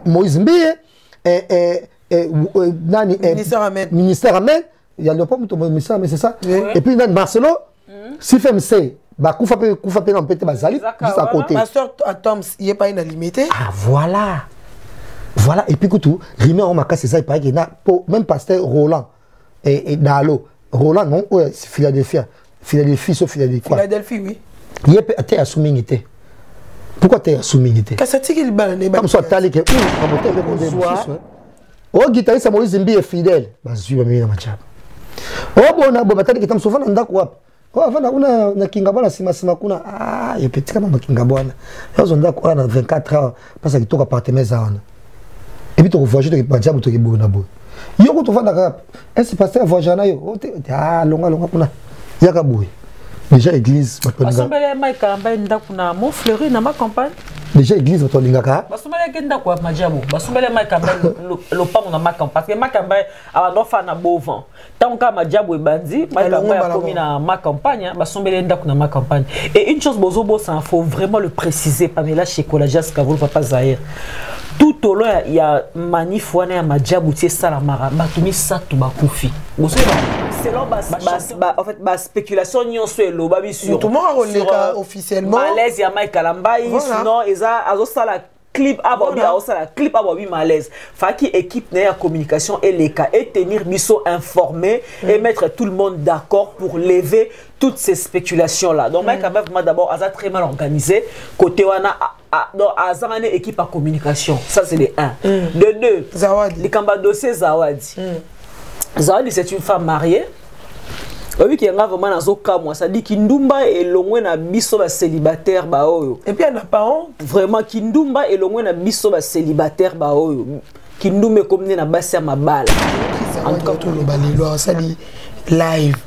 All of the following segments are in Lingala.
Moïse Mbie, ministère Amen, il y a le pomme de ministère Amen, c'est ça. Et puis Marcelo, si FMC, Koufa pe non peut-être Bazali, juste à côté. Pasteur Atoms, il n'y a pas une limité. Ah voilà. Voilà, et puis tout, Rimé en Maka, c'est ça, il paraît qu'il y a même pasteur Roland et Dalo. Roland, non, c'est Philadelphie, sauf Philadelphie. Philadelphie, oui. Il y a peut-être à souminité. Pourquoi tu es à souminité? Parce que c'est qu'il balane. Comme ça, tu as dit que oh, guitariste Moïse Mbi est fidèle. Bah, je suis bien dans ma chap. Oh, bon, tu as dit que tu as souvent un d'accord. Oh, avant, on a Kingabana, Sima Kuna. Ah, il y a petit comme Kingabana. On a d'accord, on a 24 heures, parce que tu as parté mes armes. Et puis tu voyages, tu as déjà tu bon nabo. Yo ko to fanda ka est passé à voyager na yo. Ah longa kuna. Ya ka boui. Déjà église Basombele mai kamba nda kuna mo fleurir na ma campagne. Déjà église to lingaka. Basombele kenda kwa majabu. Basombele mai kamba lo pango na ma campagne parce que ma campagne a no fa na beau vent. Tant ka majabu ebandi, mai kamba ya komi na ma campagne, basombele nda kuna ma campagne. Et une chose bozobo ça faut vraiment le préciser Pamela Chekola Jaska vous papa Zahir. Tout au long, il y a manif wana ya majabu tie salamara batumi satu bakufi. C'est en fait ma spéculation nyonso eloba biso. Tout le monde a officiellement. Malaise ya Mike Kalambai sinon eza azosala clip abobi azosala clip abobi malaise. Faki équipe na communication et les cas et tenir biso informé et mettre tout le monde d'accord pour lever toutes ces spéculations là. Donc Mike Kalambai d'abord aza très mal organisé côté wana. Donc, à une équipe à communication, ça c'est le 1. De 2, Zawadi. Les Kamba dossier Zawadi. Zawadi, c'est une femme mariée. Oui, qui est vraiment dans ce cas, moi, ça dit Kindumba est loin na biso ba célibataire ba oyo. Et puis, elle n'a pas honte. Vraiment, Kindumba est loin na biso ba célibataire ba oyo. Kindumba comme na basi ma balle. En tout cas, tout le balilo, ça dit live.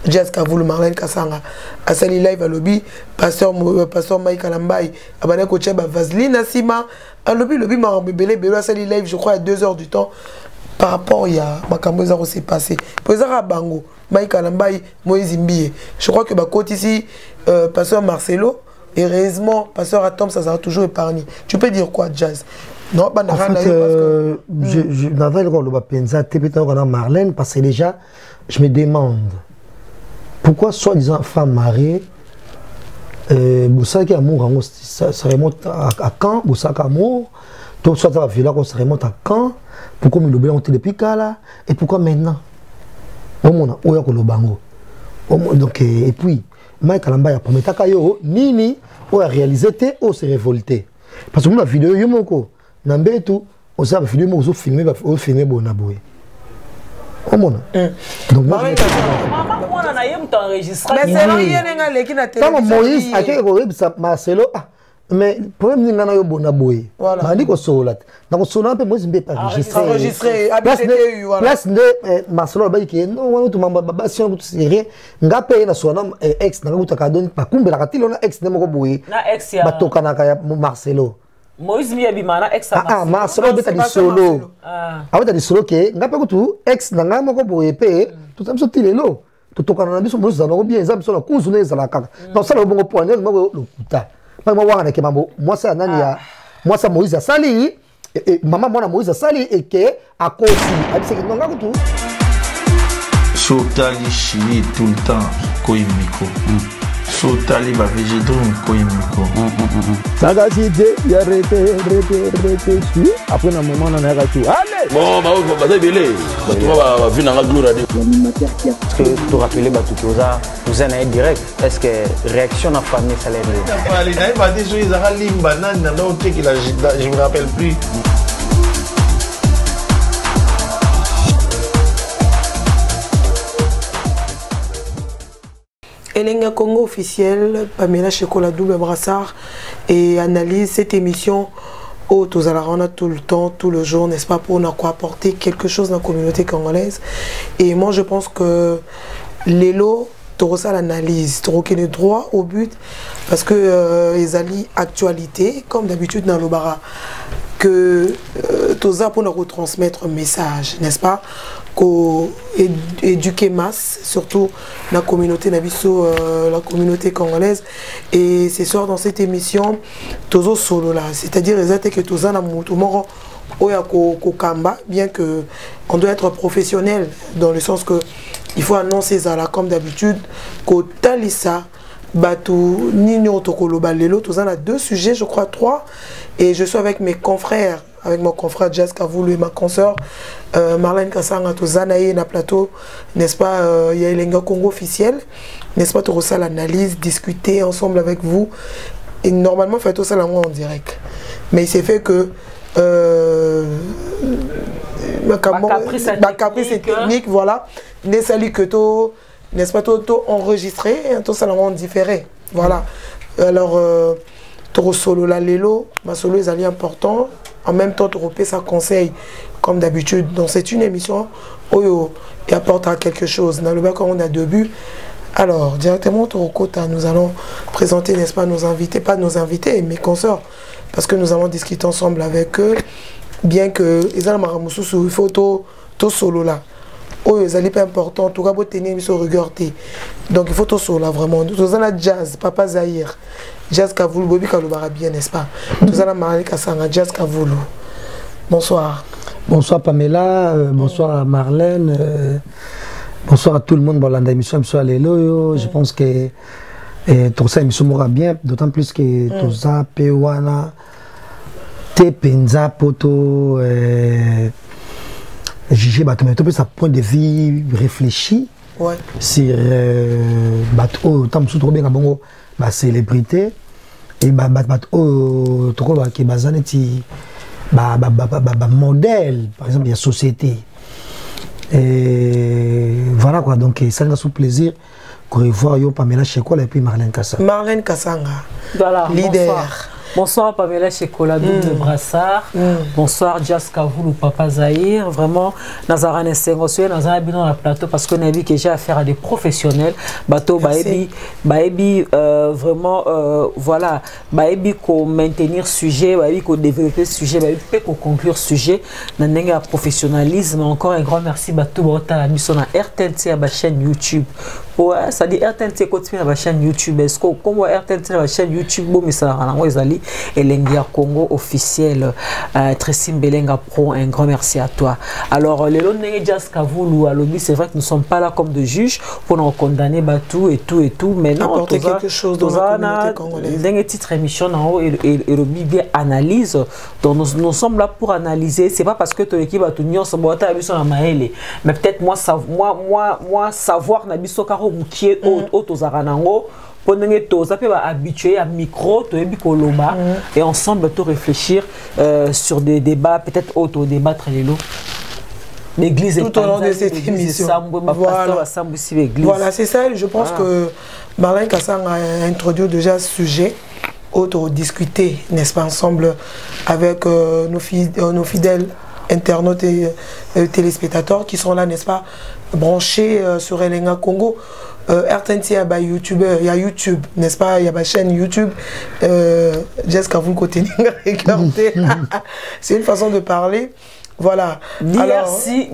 Jaska voulu Marlène Kassanga a sali live à lobby pasteur Mike Kalambai abana ko tcheba Vaseline Asima à lobby m'a bébé a sali live je crois à 2 heures du temps par rapport il y a makambo ça s'est passé pour ça bango Mike Kalambai Moïse Mbie je crois que bah côté ici pasteur Marcelo et heureusement pasteur Atom ça sera toujours épargné. Tu peux dire quoi Jazz? Non, bah en fait, je n'avais le pensa peut-être Marlène parce que déjà je me demande pourquoi soi-disant femme mariée, Boussaki amour, ça remonte à quand Boussaki amour, donc soit ça va ça remonte à quand, pourquoi me l'oublions depuis là, et pourquoi maintenant au monde où il y a le bango. Donc et puis Mike Kalamba a promis Takayo Nini ou a réalisé ou s'est révolté parce que la vidéo yomoko n'ambé tout on s'est filmé on filmé bonaboué. Donc moi Moïse a quelque Marcelo mais problème n'est pas bon à boy. On dit que solat. Donc solat peut Moïse pas enregistré. Place de Marcelo ba qui non tout mamba basi on tout rien. Ngapé na sona ex na kuta kadoni pa kumbe la katilo na ex nemo ko boy. Na ex ya batoka na kaya Marcelo. Moïse mi abimana ex Marcelo. Marcelo beta di solo. Ah beta di solo ke ngapé ko tu ex na ngamo ko boy pe tout ça tilelo. Tout tokana na biso Moïse na ko bien exemple sur la cause na ezala kaka. Donc ça le bon point ngamo lo kuta. Moi ça nani ya moi ça Moïse Sali et maman moi Moïse Sali et que à cause c'est que non là tout Sotali chili tout le temps koimiko Sotali va végétal koimiko ça va citer il arrêté après un moment on a arrêté allez bon bah délai tu vas venir à gloire est-ce que tu rappelles batu koza vous en êtes direct est-ce que réaction na famille ça les allez n'ai pas dit sur Zara limba nan non tu qui je me rappelle plus. Elenga Congo officiel, Pamela Chekola double brassard et analyse cette émission au Tozalarana tout le temps, tout le jour, n'est-ce pas, pour nous apporter quelque chose dans la communauté congolaise. Et moi je pense que Lélo, tu reçois l'analyse, tu recueilles le droit au but parce que les alliés actualité, comme d'habitude dans l'Obara, que Toza pour nous retransmettre un message, n'est-ce pas? éduquer masse, surtout la communauté nabiso, la communauté congolaise. Et ce soir dans cette émission, tozo solo là, c'est-à-dire que tozo na mutu moro oya ko kamba, bien que on doit être professionnel dans le sens que il faut annoncer ça là comme d'habitude, ko talisa Batou Nino Tokoloba Lelo, tous en a 2 sujets, je crois 3, et je suis avec mes confrères, avec mon confrère Jazz Kavoulou et ma consoeur Marlène Kassanga, tous en a na plateau, n'est-ce pas, il y a l'Enga Congo officiel, n'est-ce pas, tout ça l'analyse, discuter ensemble avec vous, et normalement, fait tout ça là en direct, mais il s'est fait que ma caprice technique, voilà, n'est sali que tout. N'est-ce pas, tout enregistré, tout ça en différé. Voilà. Alors, tout solo la lelo, ma solo est allé important. En même temps, tu repères ça conseil, comme d'habitude. Donc, c'est une émission où il apportera quelque chose. Dans le bac, on a 2 buts. Alors, directement, nous allons présenter, n'est-ce pas, nos invités, pas nos invités, mes consoeurs, parce que nous allons discuter ensemble avec eux, bien que, il faut tout solo là. Oh, c'est pas important, tout cas, tenir sur regarder. Donc, il faut tout ça là, vraiment. Nous avons Jazz, Papa Zahir, Jazz Kavoulou, Bobby Kaloubara bien, n'est-ce pas? Nous avons Marlène Kassanga, Jazz Kavoulou. Bonsoir. Bonsoir Pamela, bonsoir Marlène, bonsoir à tout le monde. Bon, l'émission, bonsoir Lélo. Je pense que tout ça, l'émission m'aura bien, d'autant plus que tout ça, Pewana, Tepenza, Poto, juger sa point de vue réfléchi sur tant trop bien ma célébrité et modèle par exemple il y a société et voilà quoi. Donc ça nous fait plaisir de revoir Pamela Chekola et puis Marlène Kassanga. Marlène Kassanga, voilà, leader. Bonsoir. Bonsoir Pamela Chekola, double brassard. Bonsoir Jazz Kavoulou, Papa Zahir. Vraiment, Nazaran et Sengosué, Nazaran dans le plateau parce qu'on a vu que j'ai affaire à des professionnels. Bateau, Baebi, vraiment, voilà, Baebi qu'on maintenir sujet, Baebi qu'on développer sujet, Baebi qu'on conclure sujet. Nanenga professionnalisme. Encore un grand merci Bateau Bota la mission à RTNC à ma chaîne YouTube. Ouais, ça dit RTNC continue à ma chaîne YouTube. Est-ce que comme RTNC à ma chaîne YouTube, bon, mais ça a et l'Engia Congo officiel, Tressim Belenga Pro, un grand merci à toi. Alors, les Longue Jazz Kavoulou à l'objet, c'est vrai que nous ne sommes pas là comme de juges pour nous condamner tout et tout, mais non, apporter quelque chose dans la communauté congolaise. Dans une petite émission, et le bien analyse, donc nous sommes là pour analyser. C'est pas parce que ton équipe a tout mis ensemble, mais peut-être moi savoir Nabiso Karo qui est aux Aranango. Pendant que tu es habitué à micro, tu es bicoloma et ensemble tu réfléchir sur des débats, peut-être auto-débattre l'église tout au long de cette émission. Voilà, c'est ça. Je pense que Marlène Kassanga a introduit déjà ce sujet, auto-discuter, n'est-ce pas, ensemble avec nos fidèles internautes et téléspectateurs qui sont là, n'est-ce pas, branchés sur Elenga Congo. RTNC, il y a YouTube, n'est-ce pas? Il y a ma chaîne YouTube. Jessica, vous côté regardez. C'est une façon de parler. Voilà. DRC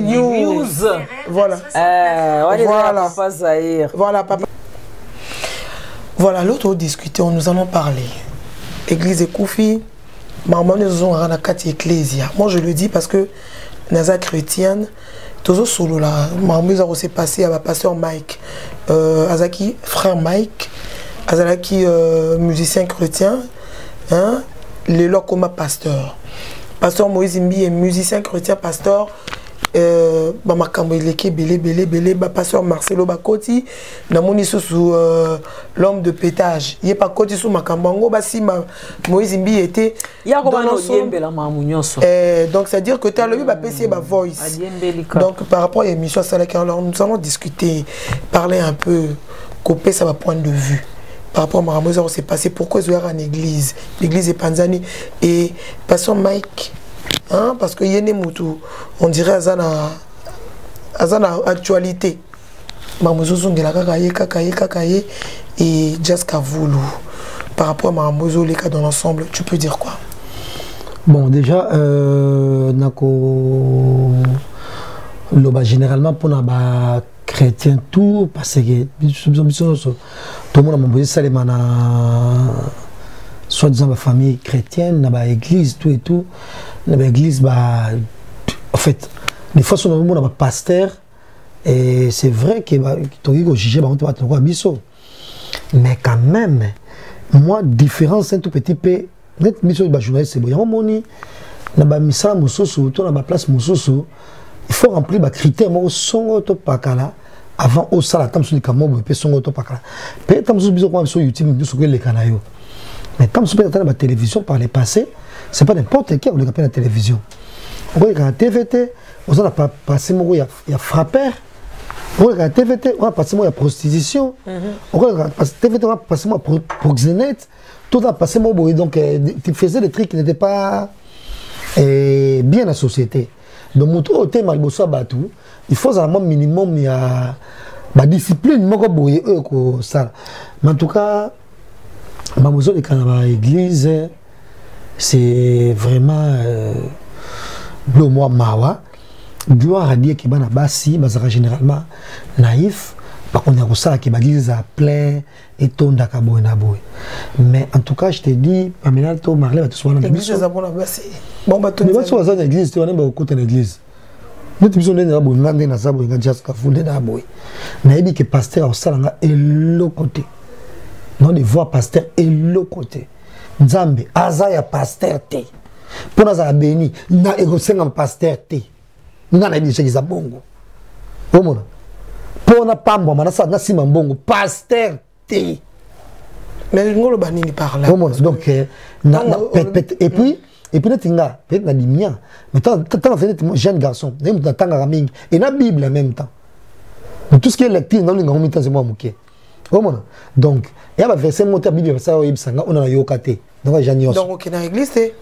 News. Voilà. Voilà, papa. Voilà, l'autre discuter, nous allons parler. Église et Koufi, maman nous ont à quatre ecclésia. Moi je le dis parce que Naza chrétienne. Toujours solo là, maman s'est passé à ma pasteur Mike, Azaki frère Mike, Azaki musicien chrétien, hein, les lois comme pasteur. Pasteur Moïse Mbi est musicien chrétien, pasteur. Bamakambo ileke belé pasteur Marcelo Bakoti namoni sous l'homme de pétage il est pas côté sous Makambango basi Moïse Mbi était donc c'est à dire que tu as le PC voice donc par rapport à l'émission ça alors nous allons discuter parler un peu couper ça va point de vue par rapport à Maramosa s'est passé pourquoi ils ont en église l'église est Panzani et pasteur Mike. Hein, parce que Yéné Moutou, on dirait Azana actualité. Mamouzou de la Kakaye et Jazz Kavoulou. Par rapport à Mamouzou, les cas dans l'ensemble, tu peux dire quoi? Bon, déjà, généralement pour les chrétiens tout parce que tout le monde a posé ça les soit-disant la famille chrétienne, dans l'église, tout et tout. Dans l'église, en fait, des fois, on a un pasteur, et c'est vrai que tu as jugé, mais quand même, moi, différence, c'est un tout petit peu, net mission de journaliste, c'est bon, il y a un moni, dans la mission Moussousou, dans la place Moussousou, il faut remplir les critères, moi, son autopakala, avant au salat, tam sur les cameaux, et puis son autopakala. Peut-être tam sur YouTube, nous sur les canaux. Mais quand on regarde la télévision par les passés, ce n'est pas n'importe qui qui regarde la télévision. On regarde la TVT, on a passé il y a frappeur. On regarde la TVT, on a passé il y a prostitution. On regarde la TVT, on a passé il y a proxénète. Tout a passé donc tu faisais des trucs qui n'étaient pas bien dans la société. Donc, il faut un minimum de discipline. Mais en tout cas, l'église, c'est vraiment le mois Mawa. Gloire à Dieu qui est bassi, généralement naïf. Par contre, il y a qui l'église a plein et ton d'akaboy. Mais en tout cas, je te dis, Pamela, tu marlé, tu sois dans l'église. L'église, bon, bah, tu vas dans l'église, tu vas dans l'église. Nous sommes dans l'église, nous sommes pasteur au salon et l'autre côté. Non, de voir pasteur et l'autre côté. Nzambe, Azaya pasteur te. Pour nous avoir béni, nous avons pasteur te. Nous avons dit que c'est bongo. Pour nous pas bon, nous avons bongo pasteur te. Mais nous avons dit par là. Donc, et puis, peut-être na limia. Mais tant fait jeune garçon, et la Bible en même temps. Tout ce qui est lecture, dans le grand temps, c'est moi mouké. Donc, il y a un verset monté à la Bible, on a yokate. Donc, donc, dans l'église, c'est.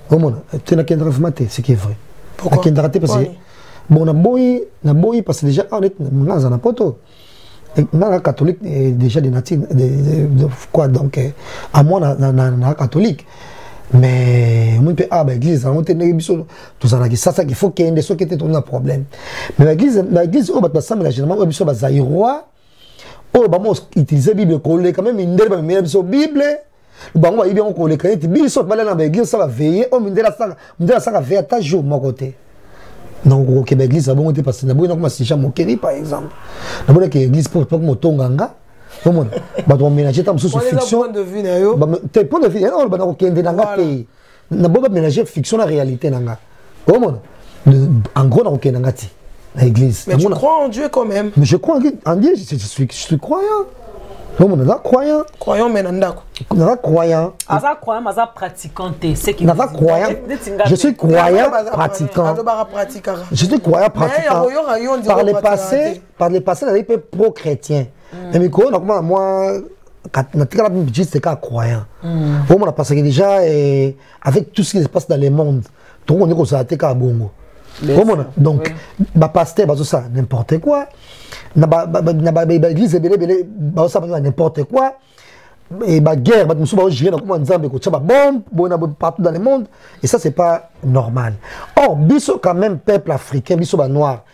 Tu n'as qu'un reformaté, ce qui est vrai. Pourquoi? Tu n'as qu'un parce que. Bon, on a boy parce que déjà, on est dans un apoto. On est catholique, déjà des natifs, quoi, donc, à moi, on est catholique. Mais on peut l'église, on peut tout ça, ça qu'il faut qu'il y ait des choses qui étaient un problème. Mais l'église, on va généralement, on va roi. Oh, bah, moi, utiliser la Bible, quand même, il y a une Bible. Bah, moi, il y a une Bible, ça va veiller. Oh, ça va veiller à ta jour, mon côté. Donc, au Québec, l'église, ça va monter parce que nous avons un moquerie, par exemple. Nous avons l'église pour que nous tonganga. Nous avons ménager ta fiction. Tes points de vue, nous avons ménager fiction la réalité. En gros, nous avons l'église. Mais tu crois en Dieu quand même. Mais je crois en Dieu, je suis croyant. Non, on est croyant. Croyant, mais on est croyant. Croyant, mais pratiquant. Je suis croyant, pratiquant. Je suis croyant, pratiquant. Par le passé, on était pro-chrétien. Mais moi, c'est croyant. Parce que déjà, avec tout ce qui se passe dans le monde, tout le monde est comme ça, c'est bongo. Donc, pasteur, ça, n'importe quoi. L'église, n'importe quoi. Et la guerre, partout dans le monde. Et ça, c'est pas normal. Or, biso quand même, peuple africain, biso noir.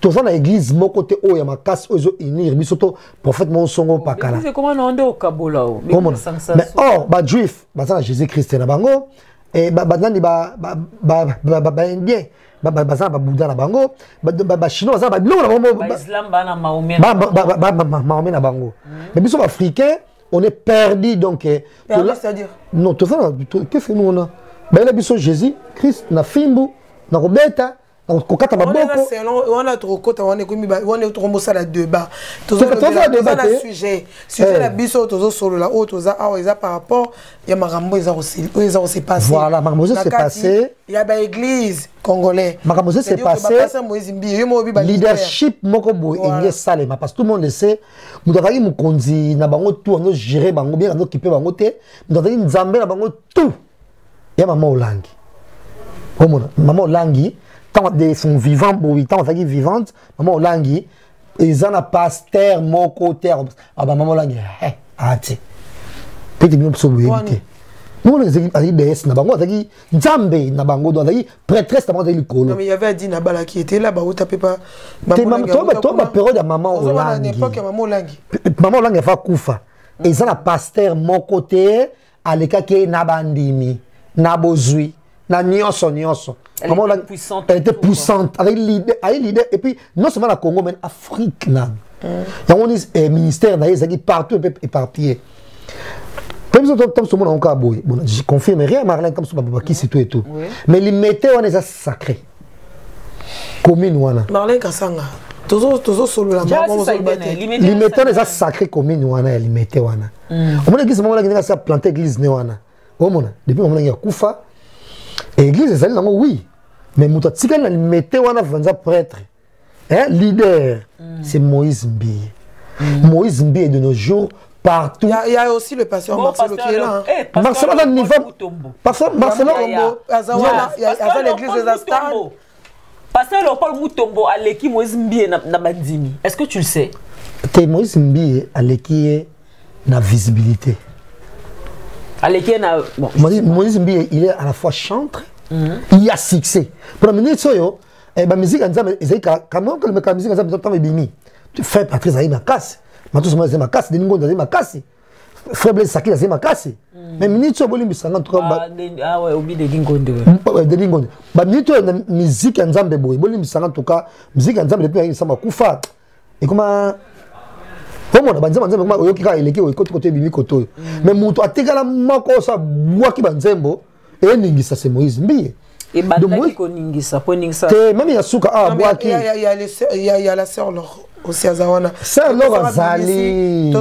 Tout ça dans l'église, mon côté, il y a ma casse, il biso to prophète mon songo pakala. C'est comment on est au Kabola. Mais or, juif, Jésus-Christ, et indien. Bouddha na bango, chinois na Mahomet na bango. Mais biso africains, on est perdu donc. C'est-à-dire non, tout ça, qu'est-ce que nous on a? Ben là biso Jésus, Christ na fimbu, na robeta. On a trop côté, on est trop moussa la débat. Tout ça le sujet la biso toujours solo la haute aux a par rapport il y a marambo ils ont aussi passé. Voilà, marambo c'est passé. Il y a ba église congolais. Marambo c'est passé. Leadership moko boy inge salema parce que tout le monde le sait. Nous avons eu mukonzi na bango tout on gérer bango bien on occuper bango te. Nous avons eu nzambe na bango tout. Il y a maman Olangi. Maman Olangi tant de sont vivants, tant de vivante, maman Olangi, ils ont un pasteur, mon côté, ah bah maman Olangi, ah tu, peut-être bien pour éviter. nous on est DS na bango azaki nzambe na bango do azaki prêtresse na bango azaki likolo. Non mais il y avait dit Nabala qui était là, bah où tapé pas. Toi période ya maman Olangi. À l'époque maman Olangi. Maman Olangi fa kufa. Et ça na pasteur mon côté aleka ki na bandimi na bozui na nyonso. Maman Olangi puissante. Elle était puissante avec l'idée et puis non seulement la Congo mais Afrique na. Il y a un ministère d'ailleurs qui partout un peu éparpillé. Je confirme rien, Marlène, comme ça, qui c'est tout et tout. Mais les metteurs, on est sacrés. Commune, wana. Marlène Kassanga. Toujours solo la maman. Les metteurs, on est sacrés commune, wana, les metteurs, wana. On a dit que ce moment-là, il a planté l'église, wana. Depuis le moment où il y a Koufa, l'église, oui. Mais Moutatsika, les metteurs, wana, vanza prêtre. Leader, c'est Moïse Mbiye. Moïse Mbiye de nos jours. Partout. Il y a aussi le pasteur Marcelo qui est là. Marcelo a un niveau. Pasteur Marcelo, il y a l'église des Astars. Pasteur Léopold Moutombo a l'équipe Moïse Mbiye na Bandimi. Est-ce que tu le sais? Moïse Mbiye a l'équipe na visibilité. Moïse Mbiye, il est à la fois chantre, il y a succès. Pour la minute, la musique, la musique, tu fais Patrice Aïe Makassi. Matou sama zema kasi, deningo zema kasi. Faible saki zema kasi. Mais minute so boli misanga to ba. Ah ouais, obi deningo ndewe. Deningo. Ba minute na musique ya Nzambe boy, boli misanga to ka musique ya Nzambe depuis sama kufa. Et comment comment na banzema Nzambe comment oyoki ka eleki o côté bimi koto. Mais mutu atekala mako sa bwaki banzembo et ningisa c'est Moïse Mbiye. Et bandaki ko ningisa, po ningisa. Te même ya suka ah bwaki. Il y a la sœur Laure. Aussi Azawana. Sœur Laure Azali.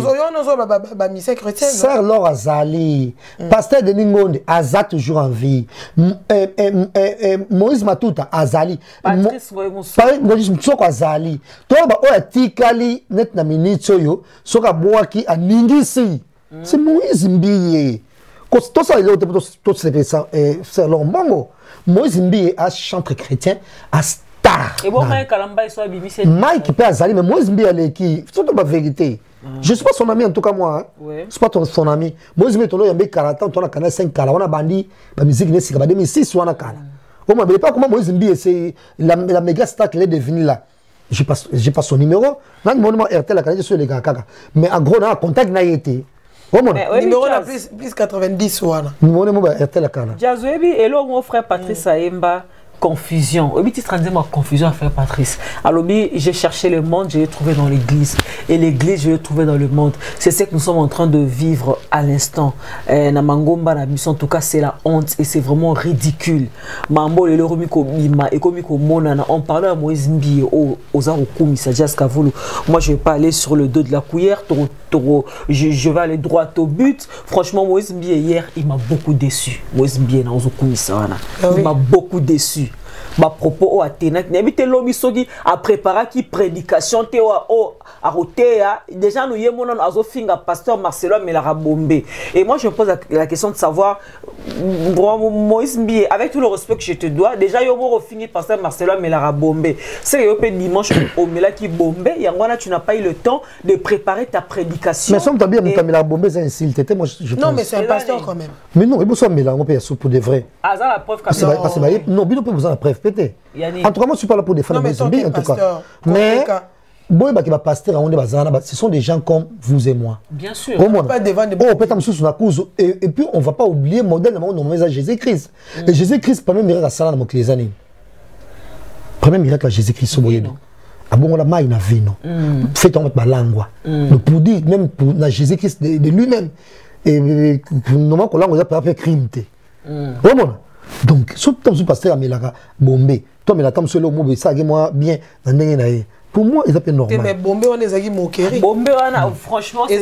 Sœur Laure Azali. Pasteur Denis Ngonde, Aza toujours en vie. Moïse Matuta, Azali. Patrice Moussoko Azali. Toi, oya tikali net na minute yo, soka boaki a ningisi. C'est Moïse Mbiye. Tout ça, il est tout c'est Laure Mbongo. Moïse Mbiye a chantre chrétien, a et bon, Mike Mike peut Azali, mais Moïse Mbiye qui surtout la vérité. Je ne suis pas son ami en tout cas moi. Je ne suis pas son ami. Moïse Mbiye il y a 40 ans, on a canal 5 kala, on a bandi, la musique n'est pas 2006 on a kala. On ne pas comment Moïse Mbiye c'est la méga star qu'il est devenu là. Je pas son numéro. Dans le monument RTL la canal sur les gars kaka. Mais en gros on a contact n'a été. Numéro là plus 90 wana. Numéro RTL la canal. Jazoebi et là mon frère Patrice Aemba. Confusion. Au tu te ma confusion à faire Patrice. Alors, j'ai cherché le monde, je l'ai trouvé dans l'église. Et l'église, je l'ai trouvé dans le monde. C'est ce que nous sommes en train de vivre à l'instant. Namangomba, la mission, en tout cas, c'est la honte et c'est vraiment ridicule. Mambo, le Romiko Bima et Komiko Monana, on parlait à Moïse Mbiye, aux Arokumi, Sajas Kavoulou. Moi, je vais pas aller sur le dos de la cuillère, je vais aller droit au but. Franchement, Moïse Mbiye, hier, il m'a beaucoup déçu. Moïse Mbiye, il m'a beaucoup déçu. Ma propos à Ténac, n'habite l'homme sogi à préparer qui prédication à Rotéa. Déjà nous y mon azo finga pasteur Marcelo Melara Bombé. Et moi je me pose la question de savoir Moïse Mbiye, avec tout le respect que je te dois, déjà yo mo fini pasteur Marcelo Melara Bombé. C'est que yo dimanche au Mela qui Bombé, yangwana tu n'as pas eu le temps de préparer ta prédication. Mais somme bien Melara Bombé c'est insulté. Moi je non mais c'est un pasteur quand même. Mais non, il faut soit Melara on peut sous pour de vrai. Ah ça la preuve parce que non, il peut vous en la preuve. En tout cas, moi je ne suis pas là pour défendre Moïse Mbiye en tout cas. Mais ce sont des gens comme vous et moi. Bien sûr. On peut et puis on ne va pas oublier le modèle de Jésus-Christ. Et Jésus-Christ, premier miracle à Salah dans les années. Premier miracle à Jésus-Christ au Moyen. À bon la maille na vino. Fait en ma langue. Pour dire même pour Jésus-Christ de lui-même. Et normalement qu'on l'a pas fait crime. Donc, si tu pasteur Amelara Bombé, toi, mais la comme seul mot, ça moi bien, pour moi, ils appellent normal. Mais Bombé, on est à moquerie. Bombé, franchement, c'est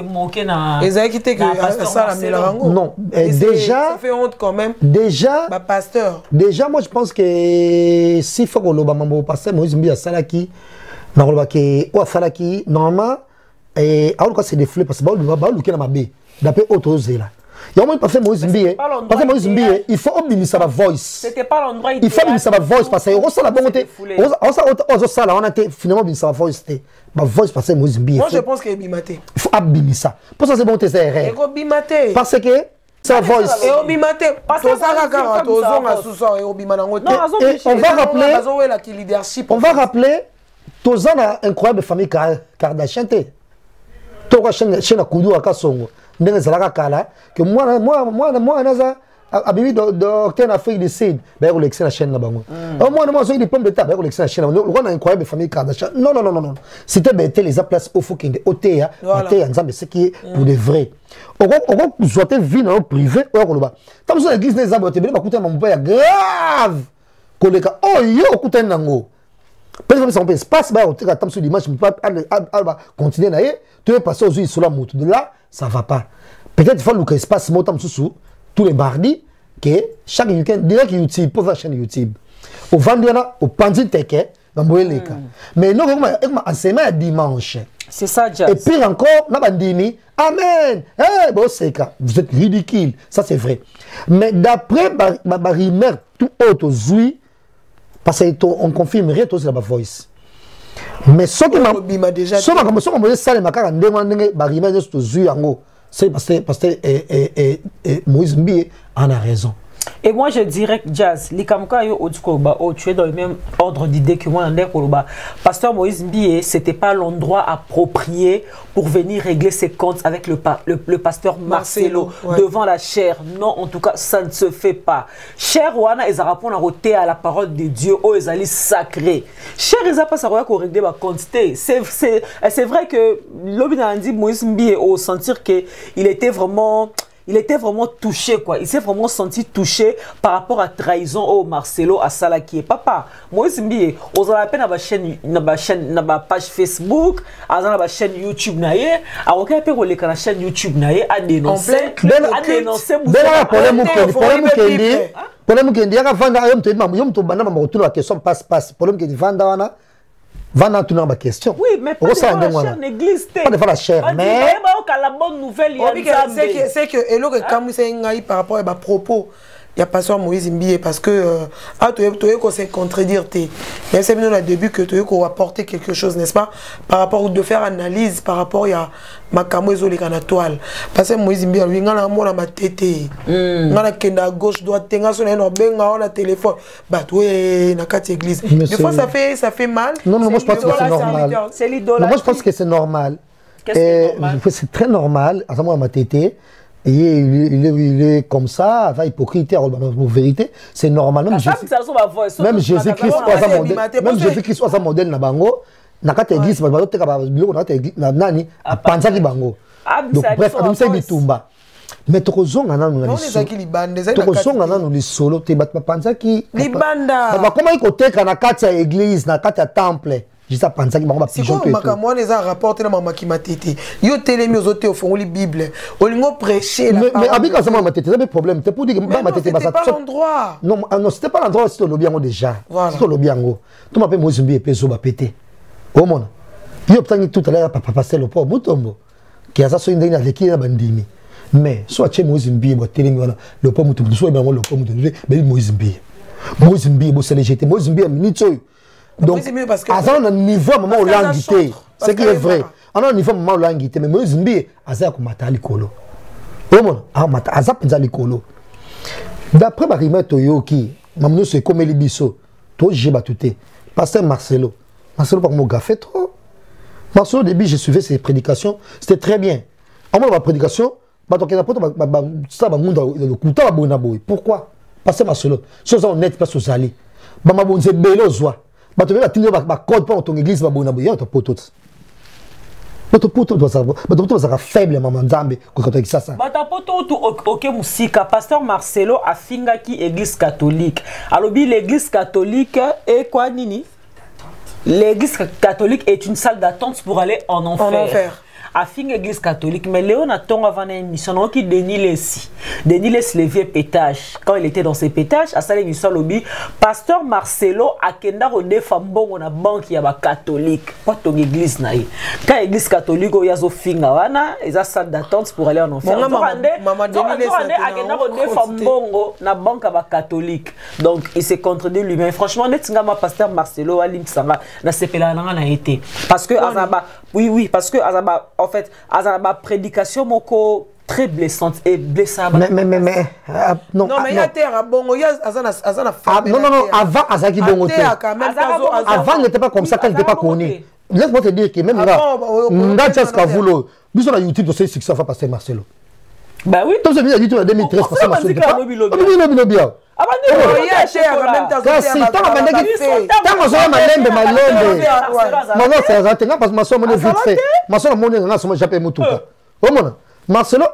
moqué que ça, Amelara. Non, déjà. Ça fait honte quand même. Déjà. Pasteur. Déjà, moi, je pense que si faut que le pasteur Moïse Mbiye Salaki, normalement, et alors c'est des fleurs parce que bah le qui na mabe d'après autre là. Il y a un moment passer Moïse Mbié. Parce que Moïse Mbié, il faut obtenir sa voice. C'était pas l'endroit idéal. Il faut obtenir sa voice parce que on sait la bonne côté. On sait la on a été finalement obtenir sa voice. Ma voice parce que Moïse Mbié. Moi je pense qu'il est bimaté. Il faut abîmer ça. Pour ça c'est bon c'est erreur. Il est bimaté. Parce que sa voice. Et au bimaté. Parce que ça regarde aux hommes à sous-sol et au bimanangote. On va rappeler. On va rappeler. Tous a incroyable famille Kardashian. Toi chaîne à Koudou à Kassongo. Ndenge zalaka kala que moi naza abimi docteur en Afrique du Sud ba ko l'excellent chaîne na bango moi so di pomme de terre ba ko l'excellent chaîne on a incroyable famille Kardashian non c'était bête les place au faut qu'il otea otea nzambe ce qui est pour de vrai on zoite vie dans privé o ko loba tam so l'église na nzambe otebele ba kuta mambo ya grave koleka yo kuta nango peut-être ça on peut espace ba o tika tam so dimanche pas continuer na ye tu veux passer aux yeux sur la moto de là ça va pas. Peut-être qu'il faut que espace montant sous tous les mardis que chaque week-end direct YouTube pour la chaîne YouTube. Au vendredi au pandi teke dans Boeleka. Mais non comme enseignement dimanche. C'est ça Jazz. Et pire encore na bandimi amen. Eh bon c'est ça. Vous êtes ridicule, ça c'est vrai. Mais d'après ma rumeur tout autre zui parce que on confirmerait tout c'est la voice. Mais ce qui m'a déjà dit, c'est Moïse Mbié en a raison. Et moi je dirais que Jazz, les Kamka yo tu es dans le même ordre d'idée que moi Pasteur Moïse Mbié, c'était pas l'endroit approprié pour venir régler ses comptes avec le pasteur Marcelo devant la chair. Non, en tout cas, ça ne se fait pas. Cher Wana, ils répondent à la parole de Dieu, oh, ils allaient sacrés. Cher, ils n'ont pas ça pour régler ma quantité. C'est vrai que l'Obina dit Moïse Mbié, au sentir qu'il était vraiment touché, quoi. Il s'est vraiment senti touché par rapport à trahison au Marcelo à Salaki. Papa, Moïse Mbié, on a appelé na page Facebook, à la chaîne YouTube naie, à aucun peu la chaîne YouTube naie a dénoncé, problème que dit vendre yom to bana mamoto la question passe problème que vendre vendre tout dans ma question. Oui, mais pas de la chair n'existe pas. Pas de la chair, mais la bonne nouvelle c'est que et l'autre comme c'est ngai par rapport à ma propos. Il y a pasteur Moïse Mbié parce que tu es contredire mais c'est bien au début que tu as apporté quelque chose, n'est-ce pas, par rapport de faire analyse par rapport à ma camoiseau les canatoiles parce que Moïse Mbié lui ngana mona ma tété ngana kenda gauche droite tenga son no benga on a téléphone bah toi na quatre église des fois ça fait mal. Non moi je pense que c'est normal. C'est l'idole. Moi je pense que c'est normal. C'est très normal à moi ma tété. Et il est comme ça, avec hypocrite, en vérité, c'est normal. Même Jésus-Christ, même Jésus-Christ, soit un modèle na bango, na kata église, na nani, a panzaki bango. Donc bref, comme ça bitumba. Mais tokozonga na nous les solo, te bat panzaki. Libanda. Comment il koteka na kata église, na kata temple. Juste penser que ma pigeon tout. C'est moi les a rapporté dans ma qui m'a tété. Yo télémi aux autres au fond la Bible. On lingo prêcher la parole. Mais avec ça ma tété, c'est un problème. C'est pour dire que ma tété c'est pas l'endroit. Non, c'était pas l'endroit, c'était le biango déjà. C'était le biango. Tu m'appelles Moïse Mbié peso ba pété. Au monde. Yo obtenu tout à l'heure papa passer le pauvre Mutombo. Qui a ça sur une dernière qui na bandimi. Mais soit chez Moïse Mbié ba télémi le pauvre Mutombo, soit ben le pauvre Mutombo, mais Moïse Mbié. Moïse Mbié bo se légité. Moïse Mbié minute. Donc, à un niveau, maman, on l'a invité. Ce qui est vrai. À un niveau, maman, on l'a invité. Mais Moïse Mbié, Aza Kumata Likolo. Aza Pinza Likolo. D'après ma rime Toyoki, maman, c'est comme les bisso. Toi, j'ai battuté. Pasteur Marcelo. Marcelo, par mon gars, fait trop. Marcelo, au début, j'ai suivi ses prédications. C'était très bien. En moi, ma prédication, pourquoi? Pasteur Marcelo. Si on est honnête, pas aux alliés. Maman, c'est bello, joie. Bah tu veux atteindre ma code pour ton église, ma bonne aboyant, ton poteau. Votre poteau doit être faible, maman Zambé, quand tu as ça. Bah ta poteau, ok, Moussika, pasteur Marcelo a fingaki église catholique. Alors, l'église catholique est quoi, Nini? L'église catholique est une salle d'attente pour aller en enfer. a fin église catholique mais Léon a ton avant une émission qui Denis les vieux pétages quand il était dans ses pétages à ça l'émission lobby pasteur Marcelo a kenda rodé femme bon na banque ya ba catholique pas ton église na quand église catholique o yazo finga wana ils a salle d'attente pour aller en enfer maman Denis a kenda rodé femme bon na banque ba catholique donc il s'est contredit lui-même franchement net ngama pasteur Marcelo alim sanga na sepela na été parce que azaba oui parce que azaba en fait azaba prédication moko très blessante et blessable mais non mais il y a terre bongo ya azana non avant azaki bongo avant n'était pas comme ça quand il n'était pas connu laisse-moi te dire que même là Ngacha Skavulo biso na YouTube c'est succès fa pasteur Marcelo bah oui donc c'est bien YouTube en 2013 pasteur Marcelo bien Marcelo,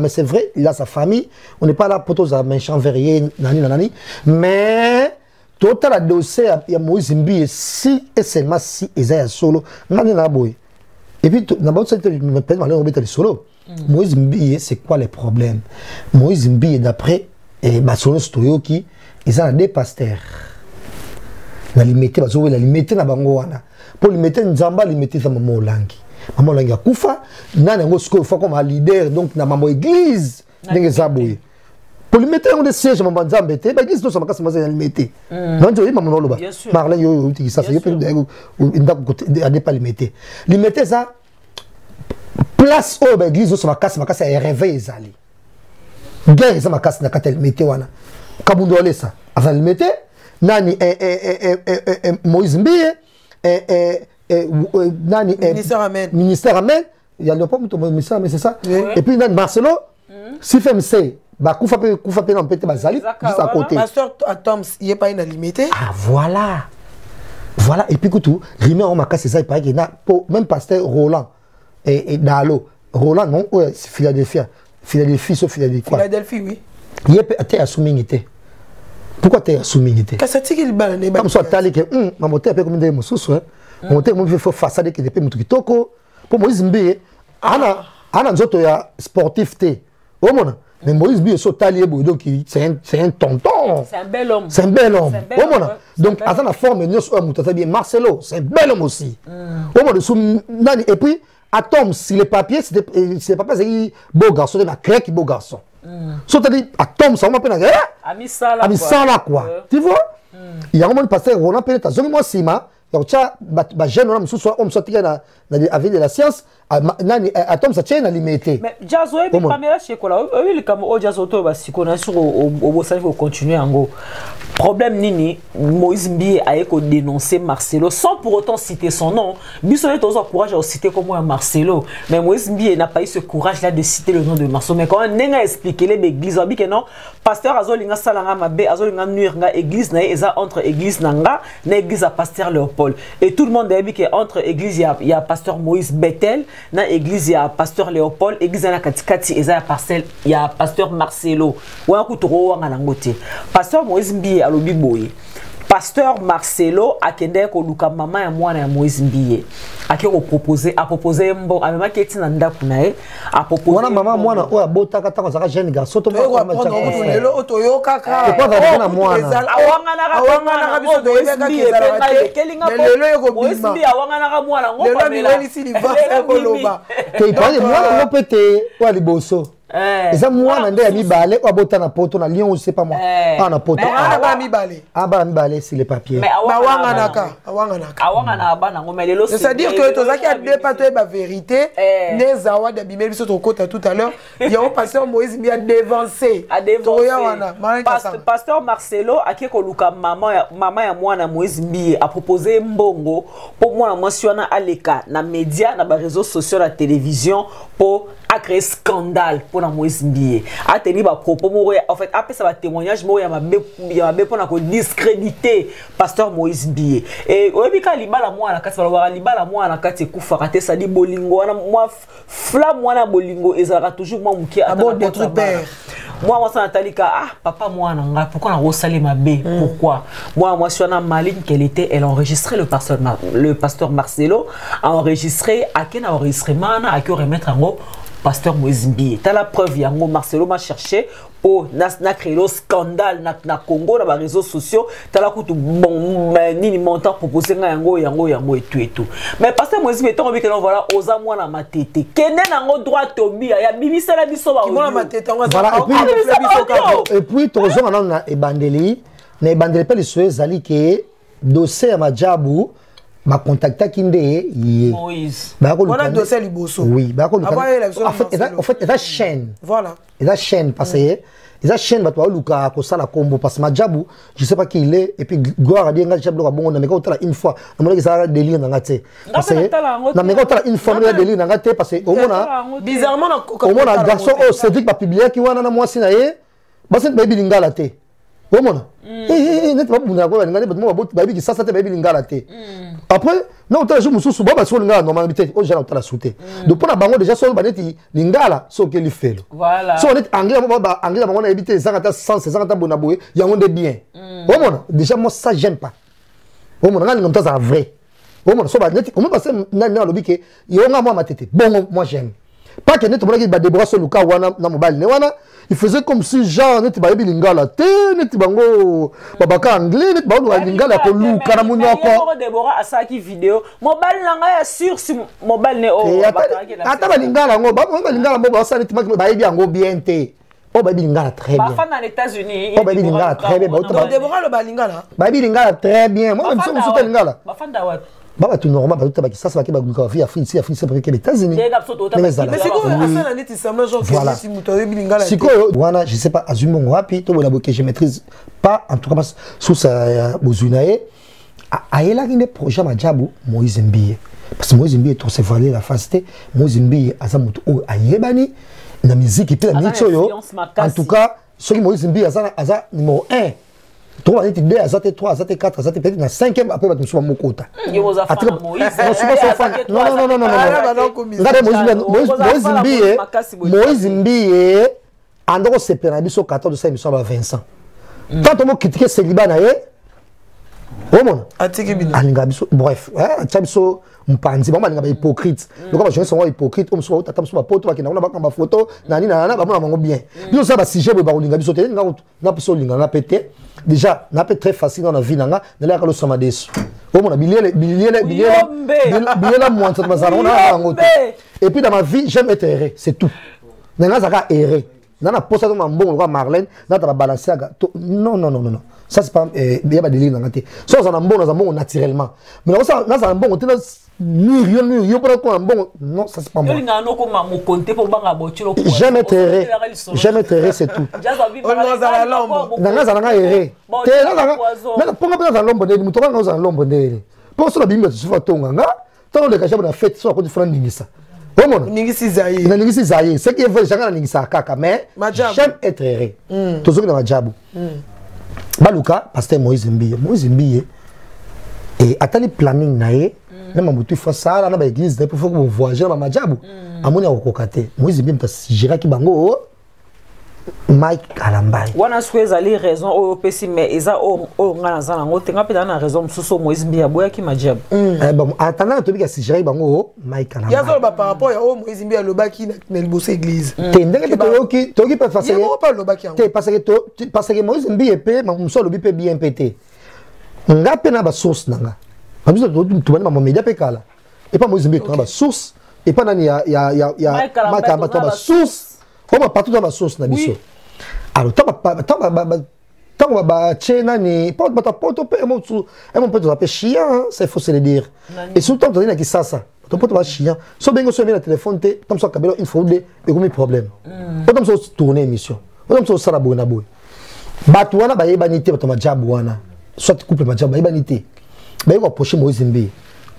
mais c'est vrai, il a sa famille. On n'est pas là pour tous à méchant verrier, mais tout à dossier, il y a Moïse Mbi, si et seulement si Isaïe solo, et puis, d'abord, c'est le solo. Moïse Mbi, c'est quoi les problèmes? Moïse Mbi, d'après Basolo Stoyoki, ils ont des pasteurs. La limité, la limité, la bangoana. Pour limiter, Nzamba, limiter, ça maman langi. Maman langi a koufa, n'a pas de comme un leader, donc na maman église, n'est zaboué. Pour limiter, on des sièges, maman Nzamba, l'église, nous sommes cassés, on limité. Non, tu vois, maman Loba. Marlène, yo, ça, c'est pas limité. Limiter ça, place où l'église, nous sommes cassés, c'est réveil, zali. Guerre, ça m'a cassé, n'a qu'à limiter, wana. Kabundo, ça. Avant de limiter, nani, Moïse Mbiye, nani ministère amen il y a le pas ministère mais c'est ça et puis nani Marcelo si fait c'est bah koufa pe non pété bazali juste à côté pasteur Atoms il est pas une limité ah voilà et puis tout rimé on m'a cassé ça il paraît qu'il a même pasteur Roland et Dalo Roland non c'est Philadelphie oui il est peut-être assumé. Pourquoi tu es soumis? Comme ça, tu as dit que ma moto est comme une sous ma moto est fait façade qui dépend de Toko. Pour Moïse Mbi, Anna Nzoto ya sportif té. Oh mon, mais Moïse Mbi est sotalier donc c'est un tonton. C'est un bel homme. C'est un bel homme. Oh mon, donc à la forme nous sommes bien Marcelo, c'est un bel homme aussi. Oh mon, et puis Atom si les papiers c'est pas c'est beau garçon, c'est un crack beau garçon. C'est-à-dire, Atom, ça m'a peine à Ami ça là quoi. Tu vois? Il y a un moment passé, on a peut-être un moi Sima, il y a un jeune homme qui soit avec de la science, Atom ça tient à limiter. Mais Jazo, il y a caméra chez quoi? Oui, le caméra Jazo, si on a sur au Bossani, il faut continuer en gros. Problème Nini, Moïse Mbi a dénoncé Marcelo sans pour autant citer son nom. Bissonnet a eu courage à citer comme moi Marcelo. Mais Moïse Mbi n'a pas eu ce courage-là de citer le nom de Marcelo. Mais quand on a expliqué l'église, on a dit que non, pasteur Azolinga Salanga Mabe, Azolinga Nuirga, église Naïza entre église Nanga, église à pasteur Léopold. Et tout le monde a dit qu'entre église, il y a pasteur Moïse Bethel, dans l'église, il y a pasteur Léopold, église na Katikati, il y a pasteur Marcelo. Ou un coup de roi en angoté. Pasteur Moïse Mbi à l'obiboye. Pasteur Marcelo a kende ko luka mama ya mwana ya Moïse Mbiye. A proposé mbo a mema keti na ndaku na ye a proposé wana mama mwana o abota kata ko saka jeune garçon to ba ma lelo otoyo kaka ko ba na mwana awanga na biso do yeka kezala lelo yoko Moïse Mbiye awanga na mwana ngo pa mela ni si liva ko loba te pale mwana ngo pete wa liboso eza mwana nde ya mibale o abota na poto na lion c'est pas moi na poto ba mibale ba mibale c'est les papiers awanga na bana ngo melelo c'est-à-dire que tozaki a dépassé ba vérité les awa d'abimé biso to kota tout à l'heure il y a un pasteur Moïse Mbiye dévancé pasteur Marcelo aki ko luka mama ya mwana Moïse Mbiye a proposé mbongo pour moi mentionner aleka na média na ba réseaux sociaux la télévision pour créer scandale pour la Moïse Mbiye. A tenu ba propos en fait après ça va témoignage moi il y a pour na ko discréditer pasteur Moïse Mbiye. Et obika libala moi na kati ba libala moi na kati kufa kate ça dit bolingo wana moi flamme wana bolingo ezala toujours moi muki ata notre père. Moi, ça Natalika, ah, papa, moi, pourquoi on a resalé ma B? Pourquoi? Moi, je suis en Maline qu'elle était, elle a enregistré le pasteur Marcelo, a enregistré, à quel enregistrement, à qui remettre en haut, pasteur Moïse Mbiye. T'as la preuve, yango Marcelo m'a cherché pour n'a créé le scandale na Congo, dans les réseaux sociaux. T'as la coûte bon, ni montant proposé yango et tout. Mais pasteur Moïse Mbiye, tant que l'on voilà, osa moi na ma tête. Kenen yango droit tombi, ya bibi sala biso ba. Moi na ma tête, voilà. Et puis toujours on a ebandeli, na ebandeli pas les souhaits zali que dossier à Madjabou. Ma contacta Kinde Moïse. On a dossier Liboso. Oui, en fait, il y a chaîne. Voilà. Il y a chaîne parce que il y a chaîne parce que Luka ko sala combo parce que Madjabou, je sais pas qui il est et puis gloire a dit nga Djablo bon on a mais quand une fois, on a dit ça délire na ngate. Parce que na mais quand une fois on a délire na ngate parce que au mona bizarrement au mona garçon au Cédric ba publier qui wana na moi sinaye, ba c'est baby lingala te. Au mona. Net pas buna ko ngane ba mo baby qui ça te baby lingala te. Après, non, tu as joué Moussou, tu as joué normalement, oh, j'ai la sauté. Donc, pour la banque, déjà, sur le banetti, l'ingala, ce qu'il fait. Voilà. Si on est anglais, on a évité les angata sans ces angata bonaboué, il y a un des biens. Oh, mon, déjà, moi, ça, j'aime pas. Oh, mon, on a comme ça, vrai. Oh, mon, so, banetti, comment passer, n'a le lobby, il y a un moi, ma tête. Bon, moi, j'aime. Pas que net, on a dit, Débora, sur le cas, na mobile, newana. Il faisait comme si genre net ba lingala te net bango babaka anglais net bango lingala ko lu kana munya ko Débora asaki vidéo mobile nanga ya sur si mobile ne o ata ba lingala ngo ba lingala mo ba sa net ba yebi ango bien te o ba lingala très bien ba fan dans États-Unis o ba lingala très bien ba Débora le ba lingala ba lingala très bien moi même ça me lingala ba fan da wat Baba tout normal, bah tout tabac ça va qui va gouverner via Afrique, si Afrique c'est pour les États-Unis. Mais c'est quoi ça la net il semble genre que si moutoye bilingala. Si quoi voilà, je sais pas azumo wapi to la que je maîtrise pas en tout cas sous sa bozunae a ela qui des projets Madjabou Moïse Mbiye. Parce que Moïse Mbiye to se valer la fasté, Moïse Mbiye azamuto a yebani na musique et puis la musique yo. En tout cas, ce qui Moïse Mbiye aza numéro 1. 3, 2, 3, 4, peut-être na 5e après va tout mon quota. Moïse Mbiye andoko sepena biso 14 5 biso ba Vincent. Quand on critiquer célibat na ye omona atiki bino alinga biso bref biso mpanzi ba malinga ba hypocrite. Donc je sont hypocrite comme so tata biso ba poto ba kina ba photo na ni na ba mona bien. Biso ça ba sujet ba linga biso te na biso linga na pété. Déjà, n'a pas très facile dans la vie, n'a pas le sama des. Oh mon ami, et puis dans ma vie, j'aime être erré, c'est tout. N'a pas erré. N'a pas posé dans mon bon Marlène, n'a pas balancé. Non. Ça c'est pas bien pas délire dans la tête. Ça on a bon naturellement. Mais ça n'a un bon on rien pour quoi un bon non ça c'est pas moi. J'aime être erré. J'aime être erré c'est tout. N'a erré. Mais pour moi dans l'ombre de muto dans l'ombre de. Pour ça la bimba tu fais tonga nga. Tant le cachab na fête soit côté frère ningisa. Comment ningisi zaye. Na ningisi zaye. C'est qui veut changa ningisa kaka mais j'aime être erré. Toujours dans Madjabou. Baluka, pasteur Moïse Mbiye, et attendez planning naé, même en boutique ça, là, dans l'église, pour faire vous voyager dans Madjabou, à mon avis, Kokate, Moïse Mbiye, parce que Gérard Kibango, Mike Kalambay. Wana souhaite aller raison au PC, mais ils ont na raison sous Moïse Mbiye, boya qui Madjabou. Bon, attendant, tu dis que Gérard Kibango, Mike Kalambay. Il y a ça par rapport à Moïse Mbiye, le bas qui n'a le bossé église. Tu pas facile. Pas le bas qui parce que Moïse Mbiye paie, mais ça le bip bien pété. Nga pena ba source nanga. Parce que tu vas ma média pékala. Et pas Moïse Mbiye tu ba source et pas nani ya Mike Kalambay tu ba source. On va partout dans la sauce na biso. Alors tant ba tchena ni pas ba poto pe mo tu et mon peut appeler chien, ça il faut se le dire. Et surtout dans na kisasa. Tu peux pas chien. So bengo so bien le téléphone te comme ça kabelo il faut des comme problème. Pas comme ça tourner émission. Pas comme ça sala bona boy. Batu wana ba yebanité ba Madjabou wana. Soit couple Madjabou ba yebanité. Ba yeko approcher Moïse Mbiye.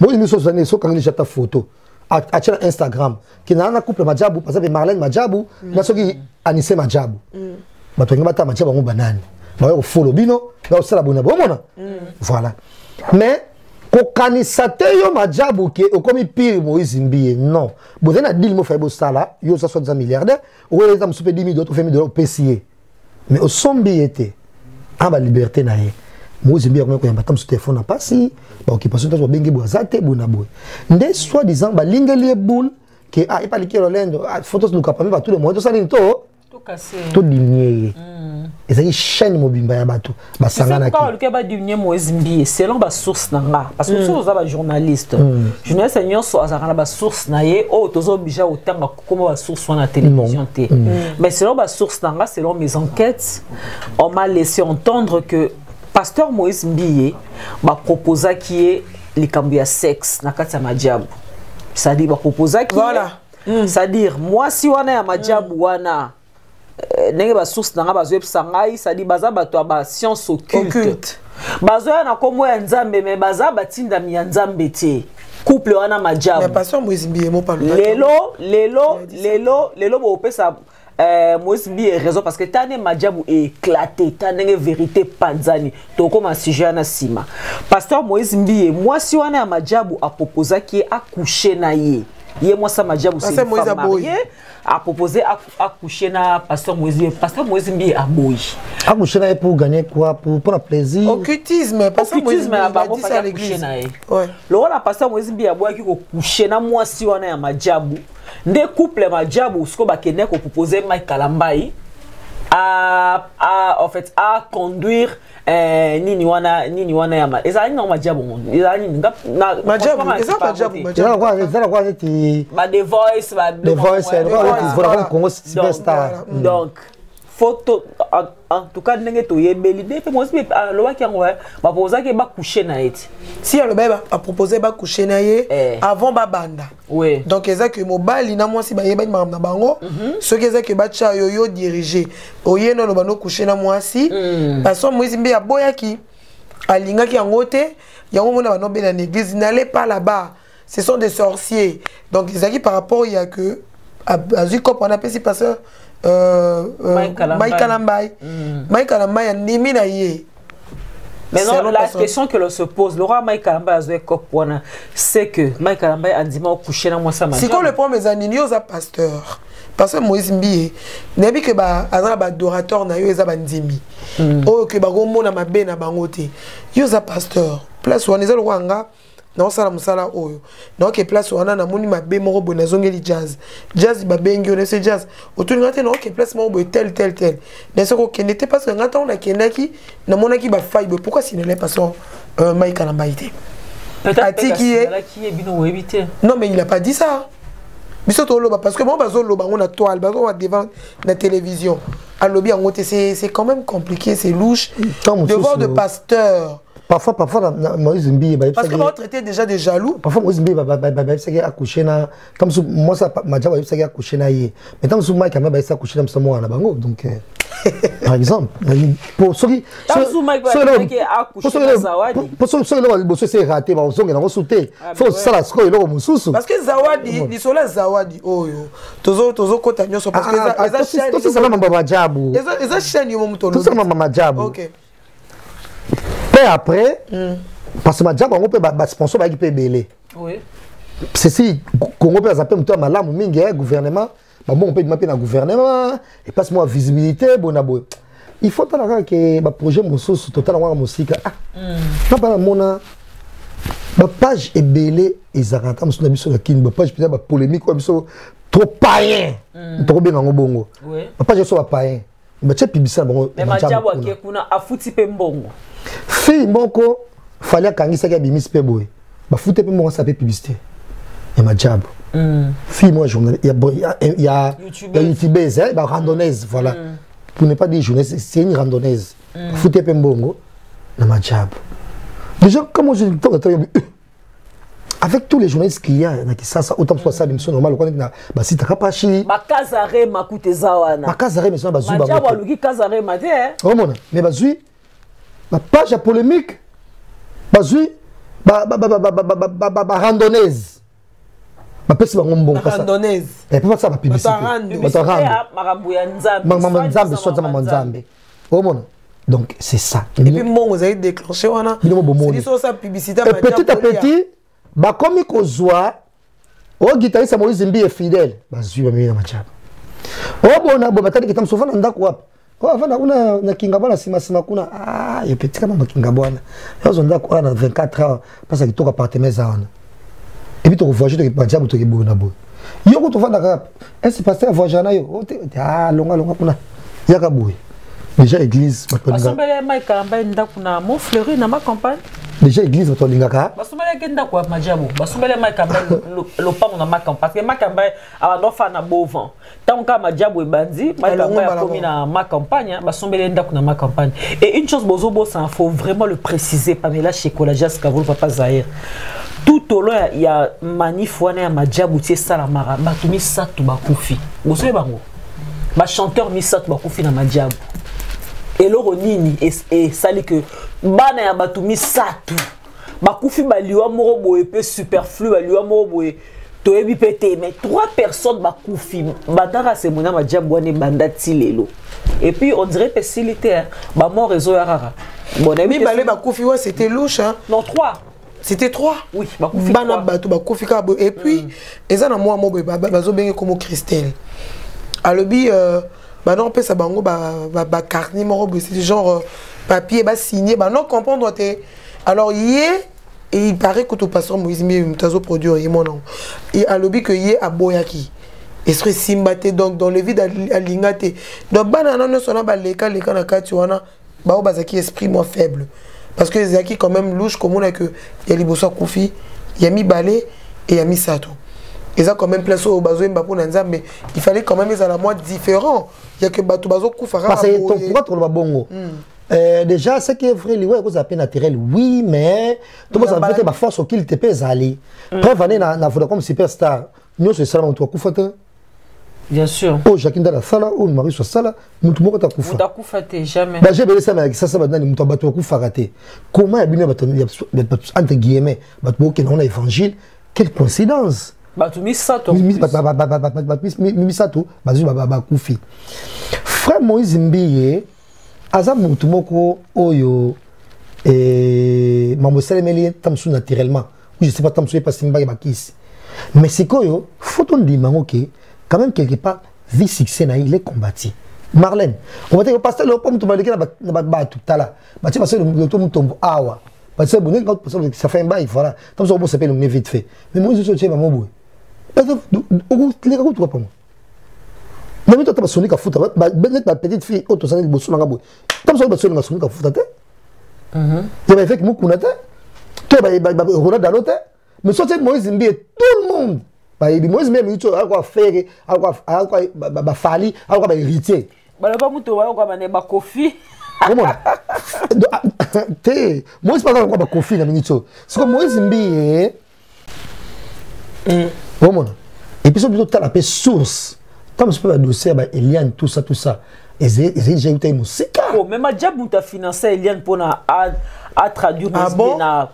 Moïse Mbiye so zane so quand ta photo. À Instagram qui n'a un couple Madjabou parce que Marlène Madjabou n'a ce qui Anissé Madjabou bah tu n'as Madjabou en banane bah au follow bino bah au salabona voilà mais au canisate yo Madjabou qui est comme pire Moïse Mbiye non vous avez dit le mot fait beau ça là yo ça soit des milliardaires ou les hommes super 10 000 d'autres fait 1000 dollars PCA mais au sombi était à la liberté naé Moïse Mbia comme yamba tam sur téléphone na pasi ba occupation to bengi boazate bona boy ndé soit disant ba lingeli boule que ah il pas liquer Rolando photos nous capable ba tout le monde ça ni to cassé tout diminuer et ça chaîne mobimba ya bato ba sangana ki c'est pas diminuer Moïse Mbia selon ba source nanga parce que source ba journaliste journaliste nyonso azakana ba source na ye o tozo bija otanga comme ba source na télévision té mais selon ba source nanga selon mes enquêtes on m'a laissé entendre que pasteur Moïse Mbia ba proposa qui est les cambia sexe na kati ya majabu c'est-à-dire ba proposa qui voilà c'est-à-dire moi si wana ya majabu wana nenge ba source nanga bazwe sangai c'est-à-dire baza bato ba science occulte bazoya na komo ya nzambe mais baza batinda mi ya nzambe te couple wana majabu mais pasteur Moïse Mbia mo pas lelo bo pesa Moïse Mbia raison parce que tane majabu éclaté tane vérité panzani to comme un sujet na sima pasteur Moïse Mbia moi si wana ya majabu a proposé qui a couché na ye moi ça majabu c'est une femme mariée a proposé à coucher na pasteur Moïse Mbia a boy à coucher na pour gagner quoi pour la plaisir occultisme pasteur Moïse Mbia a dit ça à l'église ouais le rôle pasteur Moïse Mbia a boy qui coucher na moi si wana ya majabu ndé couple majabu siko ba kene ko proposer Mike Kalambai en fait à conduire nini wana ya ma ezali na majabu ezali na majabu ezali quoi ti ba The Voice voilà Congo superstar donc photo en tout cas ndenge to yebeli dé pe moi le wa ki ngwa ba posa ke ba coucher na eti si le beba a proposé ba coucher na ye avant ba banda oui donc eza que mobali na moi si ba yeba ma na bango ce que eza que ba cha yo diriger oyeno no bano coucher na moi si parce que Moïse Mbia boyaki alinga ki ngote yango mona bano bena l'église n'allez pas là-bas ce sont des sorciers donc ezaki par rapport il y a que azu comme on appelle si pasteur Mike Kalambai ndimi na ye. Maintenant la question que l'on se pose le roi Mike Kalambai c'est que Mike Kalambai a dit moi coucher na moi ça si quand le premier mes anini oza pasteur parce que Moïse Mbia nebi que ba azra ba adorateur na yo eza bandimi o que ba gomona mabe na bango te yo za pasteur place wana eza lwanga non sala musala oyo donc place wana na moni mabe moko bona zongeli jazz ba bengi on ese jazz autour ngate non que place moko tel ne se ko kenete parce que ngata on a kenaki na monaki ba fibre pourquoi si ne l'est pas son Mike Kalambai peut-être qui est bino éviter non mais il a pas dit ça biso to loba parce que moi bazo loba on a toile bazo devant la télévision à lobby en côté c'est quand même compliqué c'est louche devant de pasteur. Parfois, Moïse Mbia parce que vous traitez déjà des jaloux. Parfois, Moïse Mbia a couché na. Comme moi, ça m'a dit a couché na ye. Mais tant que Mike Kalambai a couché na moi na bango. Donc, par exemple, pour ceux qui. Pour ceux qui c'est raté, on s'en est sauté. Faut ça la score là au sous. Parce que Zawadi, il sont là Zawadi. Oh yo. Tozo kota nyoso parce que ça ça mama majabu. Eza chaîne yo muto. Tout ça mama majabu. OK. Et après, parce que Madjab, on peut sponsor qui peut belé. Oui. C'est si Congo peut zapper muto malamu mingi gouvernement, bon on peut demander na gouvernement et passe moi visibilité bonabo. Il faut pas que ba projet mususu sous total wa musique. Non pas mona ba page est belé et zaranta mususu na biso la kin ba page peut ba polémique ou biso trop païen. Trop bien ngo bongo. Oui. Ba page so ba païen. Ba tche pibisa bongo. Mais Madjab wa kuna afuti pe mbongo. Fille moko fallait kangisa ka bimis pe boy ba foute pe mo sa pe publicité et Madjab fille moi journaliste il y a youtubeuse ba randonnaise voilà pour ne pas dire journaliste c'est une randonnaise foute pe mbongo na Madjab déjà comment je avec tous les journalistes qu'il y a qui ça autant soit ça émission normale quand na ba site kapachi ba kazare makute zawana ba kazare mais ça ba zui ba Madjab aluki kazare mate oh mon mais ba zui ma page à polémique, bazui, randonnaise. Ma pèse bon randonnaise. Et puis ça ma publicité. Oh mon. Donc c'est ça. Et puis mon vous avez déclenché wana. C'est ça publicité petit à petit, ba comme kozwa, o guitariste Moïse Mbia fidèle, bazui ba mina Madjab. Oh bon na bo batali kitam sofa ndako wapi. avant na kingabona sima kuna yo petit kama kingabona yo zonda ko na 24 heures parce que to appartement za wana et puis to voyager to pas diable to ke bona bo yo ko to vanda ka est pasteur voyager na yo longa kuna yaka boy déjà église basomele maika amba nda kuna mon fleury na ma campagne déjà église to lingaka basomele kenda kwa majabu basomele maika amba lopango na ma campagne parce que maika amba aba fa na bovan tant que majabu e bandi maika amba ya komi na ma campagne basomele nda kuna ma campagne et une chose bozobo ça faut vraiment le préciser Pamela Chekola Jas Kavul Papa Zahir tout au long il y a manif wana ya majabu tie sala mara batumi satu bakufi bosobe bango ba chanteur mi satu bakufi na majabu et loro nini et sali que bana ya batumi satu bakufi baliwa moko boye pe superflu baliwa moko boye toyebi pété mais 3 personnes bakufi bandara se mona majabu wana bandati lelo et puis on dirait facilité ba mort réseau ya rara bon mais balé bakufi ouais c'était louche hein non 3 c'était 3 oui bakufi bana bato bakufi ka et puis eza na moi mo bazo bengi comme Christelle alobi bah non, ça bango bah carnet moro c'est genre papier bah signé bah non comprendre t'es alors et il paraît que tout passeur Moïse mais tazo produire et mon nom et à lobby que à boyaki et serait simbate donc dans le vide à lingate donc banana non sona ba leka na katuana bah bazaki esprit moins faible parce que zaki quand même louche comme on a que il y a liboso koufi il y a mi balé et il y a mi sato. Ils ont quand même place au bazo Mbappé Nanza mais il fallait quand même ils à la moi différent il y a que bato bazo koufara parce que pourquoi trop le bongo déjà ce qui est vrai les ouais vous appelez naturel oui mais tout ça peut être ma force au qu'il te pèse aller bref année na voulu comme superstar nous c'est ça on doit koufata bien sûr oh chacun dans la salle ou mari sur salle mutu moko ta koufa ta koufata jamais bah j'ai belé ça mais ça maintenant mutu bato koufara te comment ya bino bato entre guillemets bato qui on a évangile quelle coïncidence Batumisato. Misato, bakufi. Frère Moïse Mbiye, aza mutu moko oyo mamosele meli tamsu naturellement. Je sais pas tamsu pas simba bakisi. Mais c'est quoi photo de mangoke quand même quelque part vie succès na il est combattu. Marlène, on va te passer le pomme to balika na ba tout à la. Ba ti passer le to mutombo awa. Parce que bon quand ça fait un bail voilà. Tamsu on s'appelle on vite fait. Mais moi je suis maman boy. Les gars, tu vois pas moi. Mais toi, tu as sonné à foutre. Ma petite fille, tu as bossé dans la boue. Tu as sonné à sonner à foutre. Tu as fait que moi, tu as roulé dans l'autre. Mais soit c'est Moïse Mbiye, tout le monde. Moïse Mbiye, il a quoi faire, a quoi fali, a quoi héritier. Bah le pas mouton, a quoi mané ba kofi. Comment? Moïse pas encore ba kofi na minute. C'est comme Moïse Mbiye. Et puis, surtout, tu as la source. Comme je peux le dossier, Eliane, tout ça. Et j'ai déjà eu une musique. Oh, mais ma diable, tu as financé Eliane pour à traduire na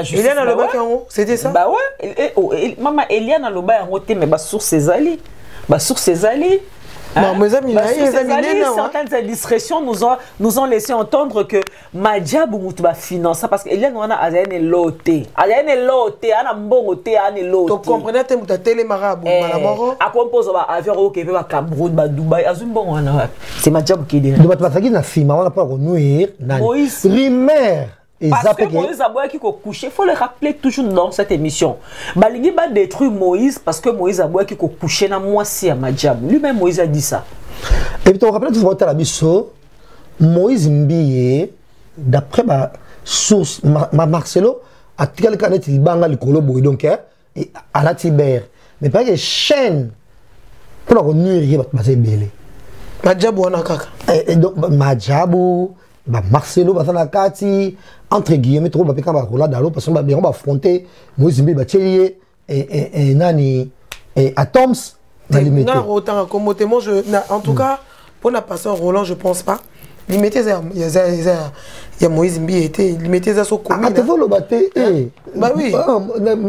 justice. Eliane a le bac en haut, c'était ça? Bah ouais. Maman, Eliane a le bac en haut, mais bah sur ses alliés. Non, mes amis, certaines indiscrétions nous ont laissé entendre que Madjabou Moutouba finance parce que Eliane Wana a une loté. Ana mbongoté, ana loté. Tu comprenais que tu as télémarabout, malamoro. A compose avion au Québec, à Cameroun, à Dubaï, à Zumbon. C'est Madjabou qui dit. Tu vas te faire une film, on n'a pas renoué. Moïse. Rimer. Parce que Moïse a beau couché, il faut le rappeler toujours dans cette émission. Balingi va détruire Moïse parce que Moïse a beau couché dans moi si à Madjab. Lui-même Moïse a dit ça. Et puis tu rappelles tout votre abisso Moïse Mbiye d'après ma source Marcelo a tiré le canet il banga le colo boy donc et à la Tibère. Mais pas que chaîne pour la renuire va passer belé. Madjab wana kaka. Et donc Madjab Marcelo Batana Kati entre guillemets trop quand va rouler dans l'eau parce qu'on va affronter Moïse Mbiye Bachelier et nani et Atoms non autant comme moi en tout cas pour la passer Roland je pense pas limité il y a Moïse Mbiye était limité ça sur commune ah tu veux le battre bah oui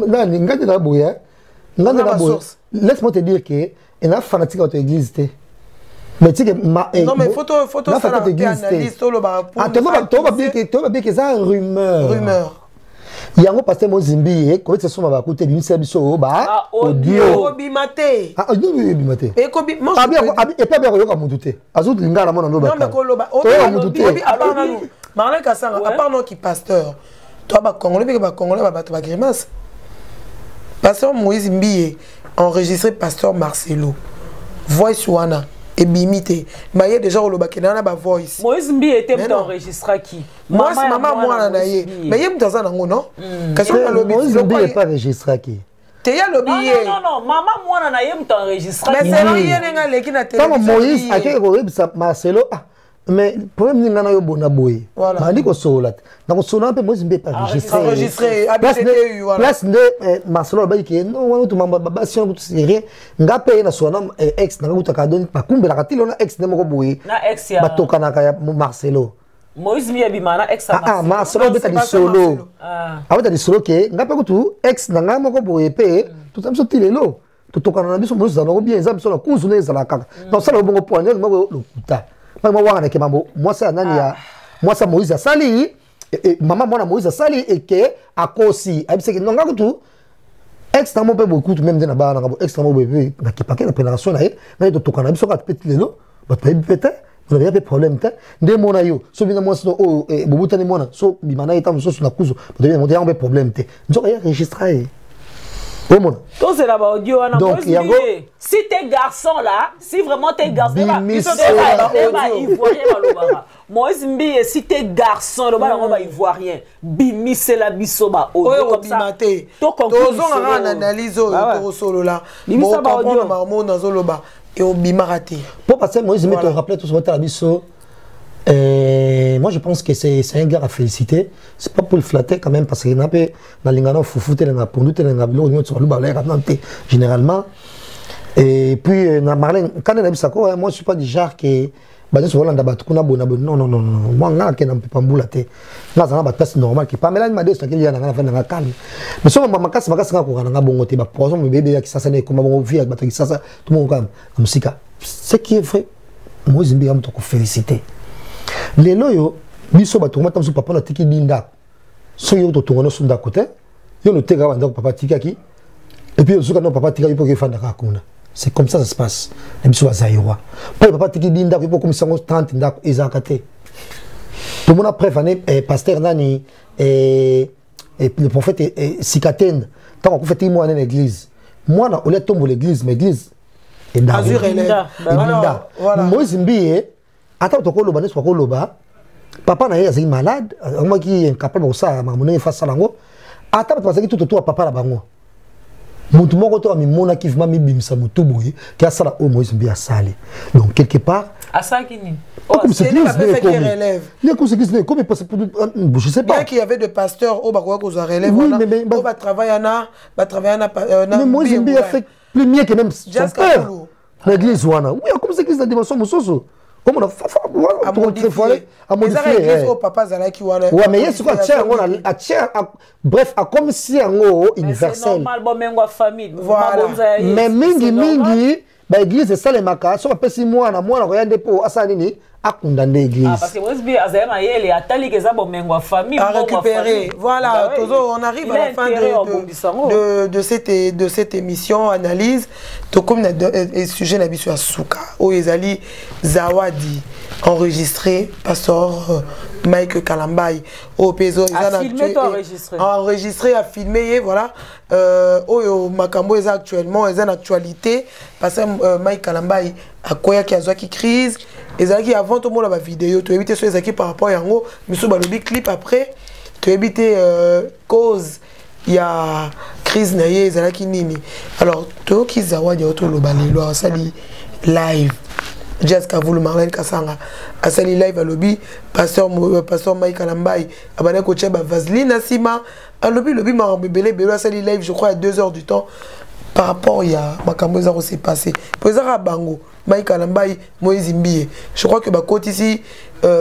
nani ngade na boya laisse-moi te dire que il a fanatique de l'église mais tu sais non mais photo ça la analyse tout le bas ah tu vas bien que ça rumeur yango pasteur Mozimbi ko ete soma ba kote binisa biso ba audio obimate obimate e ko bi mo e pa ba ko yoka mutu te azu lingala mona ndo ba non mais ko loba mutu obi apana nous Marlène Kasanga apana qui pasteur toi ba congolais ba bato ba grimace pasteur Moïse Mbiye enregistré pasteur Marcelo voice wana et bimité mais déjà au bakena ba voice Moïse Mbiye était enregistré qui moi c'est maman moi na ye mais yem dans nango non question na lobby Moïse Mbiye pas enregistré qui te ya lobby non maman moi na yem enregistré mais c'est rien nga leki na télé Moïse akeke ko rebisa Marcelo mais problème ninga na yo bona boye mandi ko solat na ko solat pe Moïse Mbiye pas enregistré place de Marcelo ba ki non wana to mamba ba si on tout rien nga pe na sona ex na ko ka don pa kumbela ka tilo na ex ne moko boye na ex ya batokana ka ya Marcelo Moïse Mbiye bimana ex Marcelo beta di solo beta di solo ke nga pe ko tu ex na nga moko boye pe tout ça tilelo to tokana na biso Moïse na ko bien za biso na kuzu ne za la kaka na sala bongo poignet moko lokuta moi ça nani ya moi ça Moïse Sali maman moi Moïse Sali et que à kosi abise non nga kutu extrêmement peu beaucoup même de na ba na extrêmement bébé na ki paquet na pénétration na to tokana biso ka petit lelo ba peut-être on avait des problèmes te de mona yo so bina moi so o bobutani mona so bimana eta so na kuzo on avait un problème te donc il enregistré. Donc c'est là-bas audio. Donc si t'es garçon là, si vraiment t'es garçon là, Moïse Mbiye, si t'es garçon, le bas on ivoirien, bimi c'est la bisoba audio comme ça. Donc on analyse au solo là. Bon comprendre marmo dans zoloba et au bimarate. Pour passer Moïse Mbiye te rappeler tout ce que la biso. Moi je pense que c'est un gars à féliciter. C'est pas pour le flatter quand même parce qu'il n'a pas dans l'ingano foufouté dans la pondute dans la bilo sur le balai généralement. Et puis na Marlène quand elle a vu ça quoi moi je suis pas du genre que bah sur Hollande ba tukuna bona non moi nga ke na pas mbulaté nga za ba place normal qui pas mais là il m'a dit ça qu'il y a na fa na calme mais so mama makasi nga ko nga bongo te ba poison me bébé ya kisasa ne comme bongo vie ba kisasa tout le monde comme musika ce qui est vrai moi je me to ko féliciter. Les loyaux, biso batuma tam su papa na tiki dinda. So yo to tongono sunda côté. Yo no tega wanda papa tika ki. Et puis yo no papa tika yo pour fanda ka kuna. C'est comme ça se passe. Les biso bazaïwa. Papa tiki dinda ko comme ça 30 nda ezakate. Tout le monde après fané pasteur nani et le prophète Sikaten tant qu'on fait moi dans l'église. Moi na ole tombe l'église mais l'église et dans Azur élève. Voilà. Moïse Mbiye attends to koloba n'est-ce pas koloba papa na yé malade moi qui incapable de ça maman face à lango attends parce que tout papa la bango mutu moko to mi mona ki vma mi bimisa mutu boye ki asala o Moïse Mbiye asali donc quelque part asakini comme c'est pas fait qu'il relève les causes qui se comme parce que je sais pas bien qu'il y avait des pasteurs au bakoa ko za relève on va travailler na mais Moïse Mbiye a fait plus mieux que même son père l'église wana oui comme c'est que la dimension musoso. Comme on a modifié. Papa Zalaki wana. Ouais, mais il y a bref, comme si en haut universel. C'est normal, bon, même famille. Voilà. Mais mingi, bah église c'est ça les makas. So pas si moi na regarder pour asanini à condamner l'église. Ah parce que moi je azema yele atali que ça bon même famille. À récupérer. Voilà, on arrive à la fin de cette émission analyse. Tout comme le sujet na biso asuka. O ezali Zawadi enregistré pasteur Mike Kalambai au Peso enregistré à filmer voilà au Makambo est actuellement est en actualité parce que Mike Kalambai a quoi qui a qui crise et ça qui avant tout le monde la vidéo tu éviter sur les par rapport à yango mais sur le clip après tu éviter cause il y a crise naie ça qui nini alors toi qui Zawadi auto le balelo ça dit live Jazz Kavoulou Marlène Kasanga asali live à lobby pasteur Mike Kalambai abana ko cheba Vaseline Asima à lobby marambelé belo asali live je crois à 2 heures du temps par rapport il y a makambo ça s'est passé pour ça bango Mike Kalambai Moïse Mbiye je crois que ba côté ici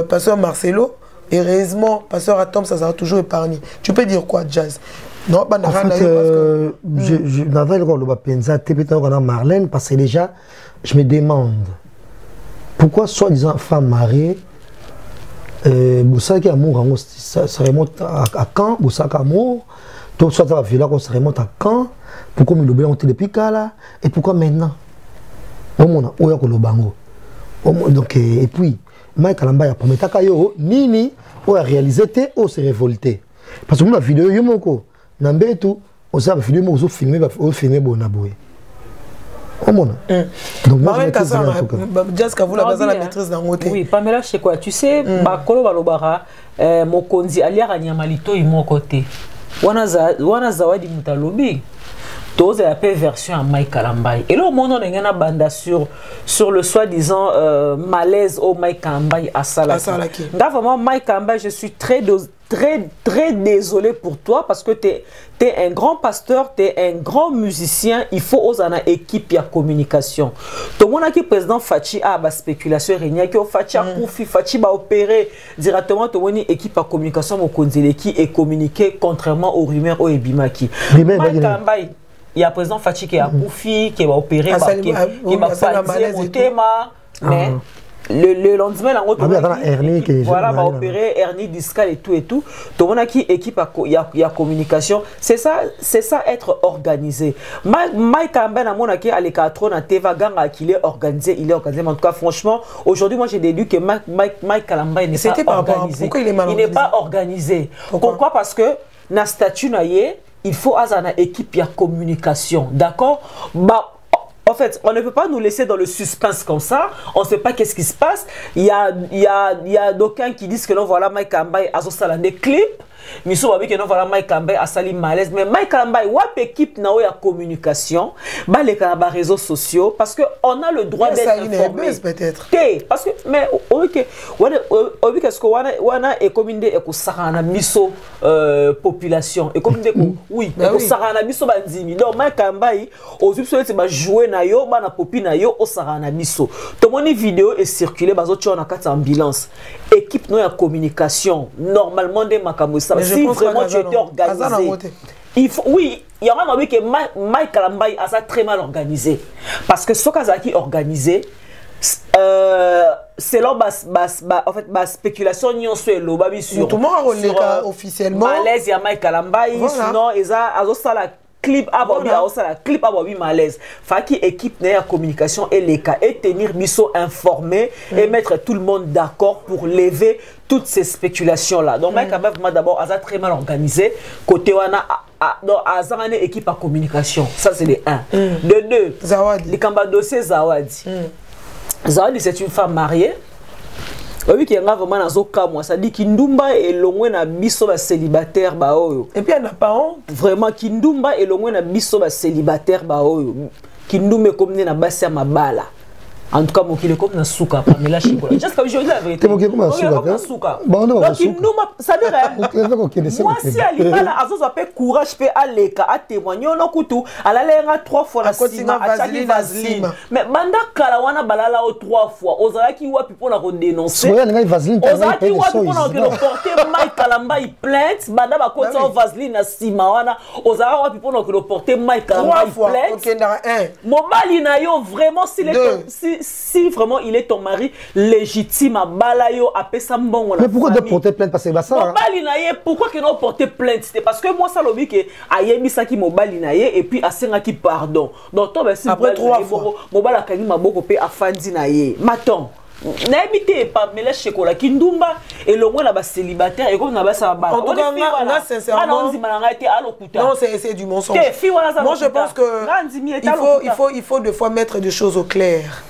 pasteur Marcelo et heureusement pasteur Atom ça sera toujours épargné tu peux dire quoi Jazz non pas je n'avais le pensa peut-être Marlène parce que déjà je me demande pourquoi soi-disant femme mariée Boussaki amour, ça remonte à quand Boussaki amour, tout ça va villa, ça remonte à quand? Pourquoi me l'obéir depuis Kala? Et pourquoi maintenant? Au monde, où est le bango? Donc, et puis, Mike Kalamba a promis Takayo, Nini, ou a réalisé, ou s'est révolté. Parce que la vidéo, Yomoko, Nambe tout, on s'est filmé, on s'est filmé, Bonaboué. Au monde. Donc, moi, je Jessica, vous l'avez la maîtrise d'un côté. Oui, Pamela, c'est quoi? Tu sais, Bakolo Balobara, Mokonzi, Aliara Nyamalito, il mon côté. Wana Zawadi Mutalobi. Tous la version à Mike Kalambai. Et là, au moment où on a une bande sur le soi-disant malaise au Mike Kalambai à Salaki. Vraiment, Mike Kalambai, je suis très désolé pour toi parce que tu es un grand pasteur, tu es un grand musicien. Il faut aux une équipe de communication. Tout le monde qui est président Fachi a la spéculation, Fachi a Koufi, Fachi va opérer directement. Tout le monde est équipe de communication qui est communiqué contrairement aux rumeurs au Ebimaki. Mike Kalambai. Il y a le président Fachi qui a Koufi, qui va opérer, qui va passer au thème. Mais le lendemain, voilà, va opérer hernie discale et tout. Tout le monde qui équipe, il y a communication. C'est ça être organisé. Mike Kamben a mon qui a les 4 ans, Teva Ganga qui est organisé. Mais en tout cas, franchement, aujourd'hui, moi j'ai déduit que Mike Kalamba n'est pas organisé. Pourquoi il est mal organisé? Il n'est pas organisé. Pourquoi? Parce que na statut naïe. Il faut avoir une équipe de communication, d'accord? Bah, en fait, on ne peut pas nous laisser dans le suspense comme ça. On ne sait pas qu'est-ce qui se passe. Il y a d'aucuns qui disent que non, voilà, Mike Kambai a sorti des clips. Mais si on que non, voilà, Mike Kambai a sali malaise. Mais Mike Kambai, wap équipe na la communication, bah les réseaux sociaux, parce que on a le droit d'être informé. Peut-être. Parce que mais ok, qu'est-ce que wana est commandé et que sarana miso population et commandé oui, que sarana miso banzimi. Donc Mike Kambai, aux options c'est ba jouer na yo, ba na popi na yo au sarana miso. Tout mon vidéo est circulé bazo tu on a 4 ambulance. Équipe no ya communication normalement des makamos. Si vraiment tu étais organisé, il faut, oui, il y a un que Mike Kalambai a ça très mal organisé. Parce que ce cas qui est organisé, c'est là en fait la spéculation n'y sur le babi sur officiellement malaise il y a Mike Kalambai sinon ils a ça la clip abobi malaise faki équipe na communication et les cas et tenir biso informé et mettre tout le monde d'accord pour lever toutes ces spéculations là. Donc Mike Kalambai d'abord a très mal organisé côté wana donc azana équipe à communication, ça c'est les 1. De 2 Zawadi les kamba dossier Zawadi. Zawadi c'est une femme mariée. Oui, qui est vraiment dans ce cas, moi, ça dit Kindumba est loin na biso ba célibataire ba oyo. Et puis elle n'a pas honte. Vraiment Kindumba est loin na biso ba célibataire ba oyo. Kindumba comme na basi ya mabala. En tout cas, mon kilo comme na souka, mais là je suis juste comme je dis la vérité. Mon kilo comme souka. Bon non, Kindumba, ça veut dire moi si ali bala azo appelle courage pe aleka a témoigner on kutu ala lenga 3 fois la sima a chaki vaseline. Mais banda kala wana balala o 3 fois. Ozala ki wapi pour la dénoncer. Ozala ki wapi pour la porter Mike Kalamba il plainte, banda ba kota vaseline na sima wana. Ozala wapi pour la porter Mike Kalamba il plainte. OK, na 1. Mobali na yo vraiment si vraiment il est ton mari légitime à balayo à pesambongo. Mais pourquoi de porter plainte parce que bah ça mobali na ye pourquoi que non porter plainte c'est parce que moi ça lobi que ayemi saki mobali na ye et puis asenga ki pardon donc toi ben si après 3 fois mobali akani maboko pe afandi na ye maton n'habitez pas mais là chocolat kindumba et le moins là-bas célibataire et comme là-bas ça va en tout cas là sincèrement non c'est du mensonge. Moi je pense que il faut des fois mettre des choses au clair.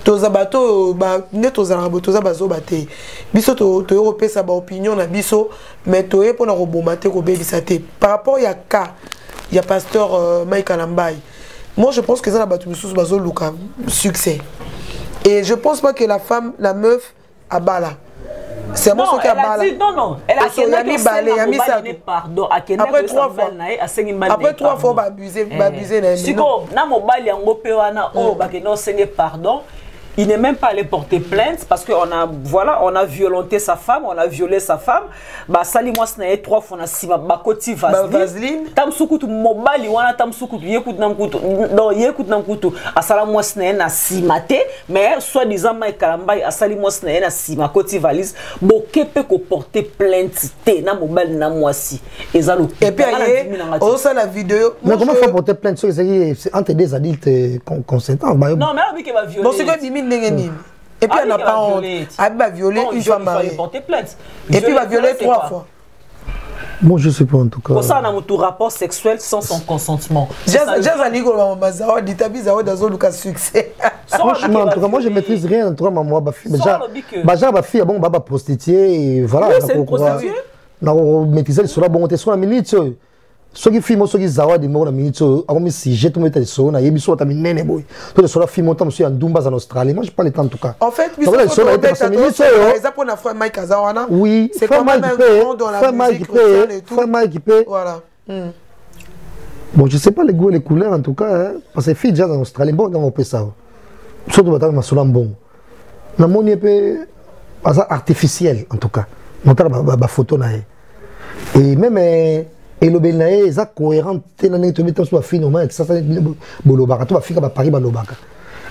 Tozabato ba neto zarabo tozabazo baté biso to européen ça ba opinion na biso mais to e pona robomate ko bebisate par rapport ya cas ya pasteur Mike Kalambai. Moi je pense que ça la batu biso bazo luka succès. Et je pense pas que la meuf a bala. C'est moi qui a bala. Non, elle a mis ça. Pardon, après 3 fois. Après 3 fois ba abuser na. Siko na mobali yango pe wana o ba ke no sengi pardon. il n'est même pas allé porter plainte parce qu'on a, voilà, on a violenté sa femme, on a violé sa femme. Bah, sali moi, ce n'est 3 fois, on a si ma bakoti vaseline. Tam sukutu mobali, wana tam sukutu, yekut namkutu, non, yekut namkutu. Asala moi, ce n'est na si maté, mais soit disant, ma kalambay, asali moi, ce n'est na si ma koti valise. Bon, kepe ko porter plainte, te, na mobali na moi si. Et puis, on sait la vidéo. Mais comment faut porter plainte? C'est entre des adultes consentants. Non, mais elle va violer. Bon, c'est quoi, et puis elle n'a pas honte. Elle va violer une femme mariée. Et puis elle va violer 3 fois. Bon, je sais pas en tout cas. Pour ça, on a un rapport sexuel sans son consentement. Franchement, en tout cas, moi je maîtrise rien. En tout cas, moi, ma fille, bon, bah, prostituée, voilà. C'est une prostituée. On maîtrise sur la bonne sur la minute. Ceux qui filment, ceux qui zawad, ils m'ont mis sur un sujet, tout le monde est sur la yébi sur la minene boy. Tout le monde filme autant monsieur Andoumba en Australie. Moi je parle tant en tout cas. En fait, c'est quand même un grand dans la musique chrétienne et tout. Voilà. Bon, je sais pas les goûts et les couleurs en tout cas, hein, parce que filles déjà en Australie, bon, on peut ça. Surtout dans ma solam bon. La monnaie peut artificiel en tout cas. Monter ma photo na. Et même et le belnae est cohérent tel année tu mets sur la fille normal ça c'est bolobaka tu vas faire à Paris balobaka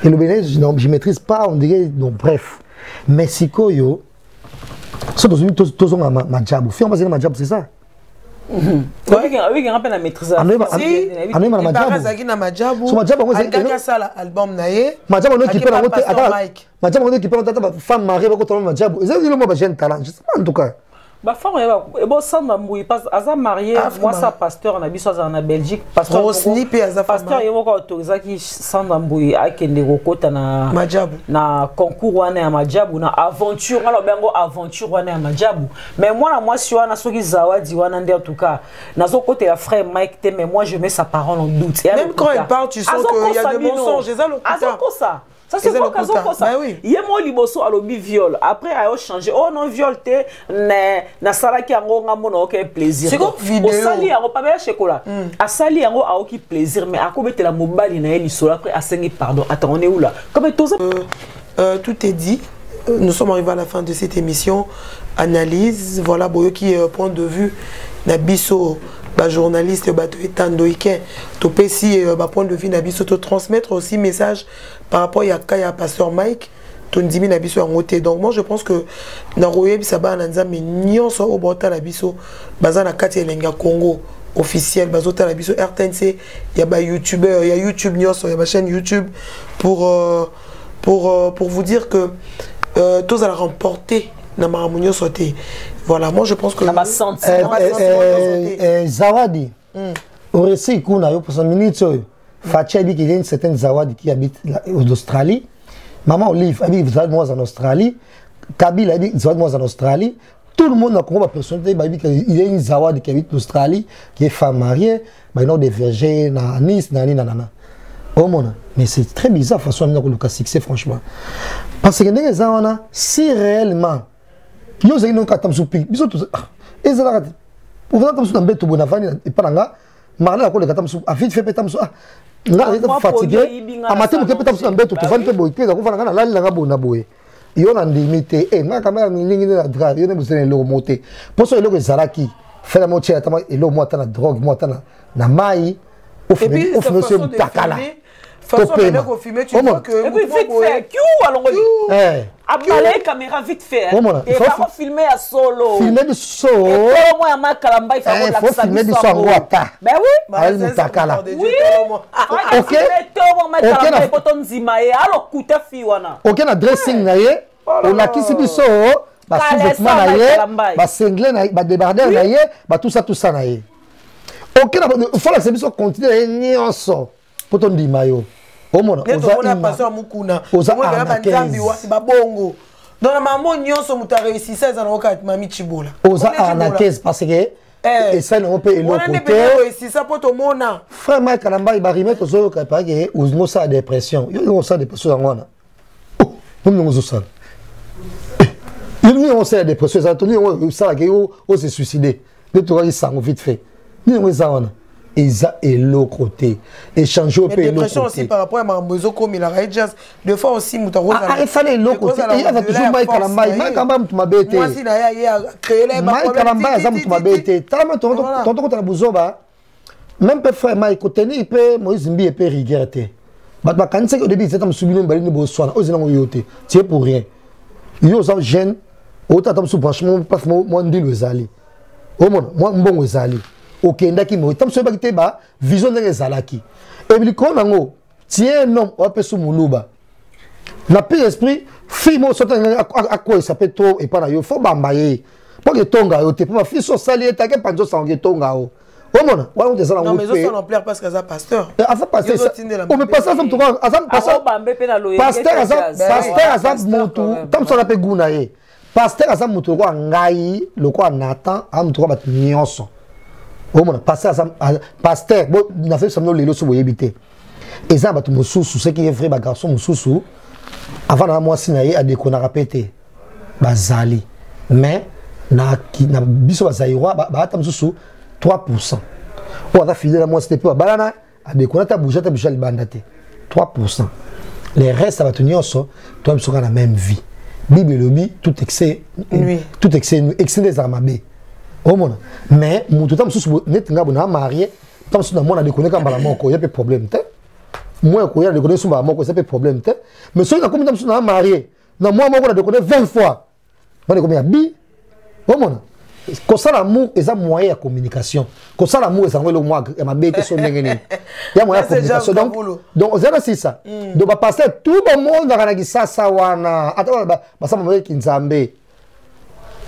et le belnae je maîtrise pas on dirait donc bref Mexico yo ça dans une tous on ma job faire ma job c'est ça oui on appelle la maîtrise ma job on ça l'album naé ma job on équipe la route ma job on équipe la femme mariée va contre ma job ils ont moi j'ai un talent je sais pas en tout cas. Bah femme et bon Sandra Mbouy parce asa marié moi ça pasteur on a vu ça en Belgique pasteur pasteur il va autoriser qui Sandra Mbouy a kende kokota na majabu na concours wana ya majabu na aventure alors bengo aventure wana ya majabu mais moi si wana soki zawadi wana en tout cas nazo côté ya frère Mike te mais moi je mets sa parole en doute même quand il parle tu sens que il y a des mensonges ça ça c'est quoi ça il y a mon liboso à l'obi viol après a changé oh non viol te na sala ki ango ngamono ok plaisir c'est quoi vidéo sali yango pas bien chocolat a sali yango a ok plaisir mais a ko la mobali na eli solo après a sengi pardon attends on est où là comme tout ça tout est dit nous sommes arrivés à la fin de cette émission analyse voilà boyoki point de vue na biso ba journaliste bato etandoïken to pesi ba point de vue na biso to transmettre aussi message par rapport à Kaya pasteur Mike to ndimi na biso ngote donc moi je pense que na royeb saba na nzambe nyonso o bota na biso bazana kati elenga Congo officiel bazota na biso RTNC ya ba youtubeur ya YouTube nyonso ya ba chaîne YouTube pour vous dire que tous à la remporter na maramunyo sauté. Voilà, moi je pense que Zawadi au récit qu'on a eu pour 5 minutes Fatia dit qu'il y a une certaine Zawadi qui habite en Australie. Maman Olive habite moi en Australie. Kabila habite moi en Australie. Tout le monde a compris la personnalité. Il y a une Zawadi qui habite en Australie, qui est femme mariée. Il y a des vergers, Nice, nanana. Oh mon, mais c'est très bizarre la façon dont on a succès franchement. Parce que si réellement yo zai non katam supi biso to ezala kati pour vraiment tam su mbeto bonavani et paranga marla ko le katam su a vite fait petam su nga est fatigué amaté mo petam su mbeto to vani pe boy peza ko fana na lali nga bona boy yo na ndimité nga kamera mingi na drag yo ne busene lo moté pour ça lo ko zaraki fait la moitié atama et lo moi ta na drogue moi ta na mai au final monsieur Takala façon de confirmer tu vois que et puis vite fait la caméra vite fait et va filmer à solo filmer de solo moi à ma kalamba il faut filmer de son wata ben oui elle Takala oui OK OK potom zimae alors kuta fi wana OK na dressing na ye on a kisi biso ba sous-vêtements na ye ba single na ba débardeur na ye ba tout ça na ye OK il faut la service continuer nyonso potom di mayo Omona oza pasteur mukuna oza banzambi wasi babongo dans la maman nyonso muta réussi ça na okati mami chibola oza arnaqueuse parce que et ça ne peut elo côté réussi ça poto mona frère Mike Kalamba ibarime to zo ka pa ke ozo sa dépression yo sa dépression ngwana oh nous ozo sa on sa dépression ça toni on sa ke o se suicider de to va sang vite fait ni on za wana eza eloko côté échanger au pays mais dépression aussi par rapport à Mambozo comme il a jazz deux fois aussi Moutarosa il fallait eloko côté il y a toujours Mike Kalamba Mike Kalamba mutu mabete moi si na ya créer les Mike Kalamba za mutu mabete tama tonto kota buzoba même peu frère Mike koteni pe Moïse Mbi pe rigueur bah quand c'est au début c'est comme subir une baline de soin aux gens yoté c'est pour rien yo ça jeune autant tam sou franchement pas moi ndi le zali au monde moi mbongo zali OK ndaki mo tam so ba kite ba vision de zalaki et bi ko nango tiens non o pe sou muluba na pe esprit fi mo sota à quoi ça peut trop et pas na yo faut bambaye pour que tonga yo te pour ma fille so sali ta ke panzo sangue tonga o au monde wa on des non mais ils sont en plaire parce que ça pasteur ça pasteur on me passer ça tout azam pasteur azam mutu tam so la pe guna ye pasteur azam mutu ko ngai loko Nathan am mutu ko bat nyonso au monde pasteur azam pasteur bon na fait ça no lelo so boyebité et ça bat mususu ce qui est vrai ba garçon mususu avant na moi sinaye a déconner répéter bazali mais na biso bazairwa ba tam mususu 3%. On a filé la moitié de banana, à des qu'on a bougé, le bandate. 3%. Les restes, ça va tenir ça, toi, tu seras la même vie. Bible et lobby, tout excès, excès des armées. Au monde. Mais, mon tout temps, si vous êtes marié, tant que vous avez des connaissances comme la mort, il y a pas de problème. Moi, il y a des connaissances comme la mort, il y a pas de problème. Mais si vous êtes marié, moi, je des connaissances 20 fois. Vous avez combien de billes? Au monde. Comme ça, l'amour est un moyen de communication. Comme ça, l'amour est un moyen de communication. Il y a un moyen de communication. Donc, c'est ça. Donc, parce que tout le monde a dit ça, ça, wana. Attends, ça m'a dit qu'il y a un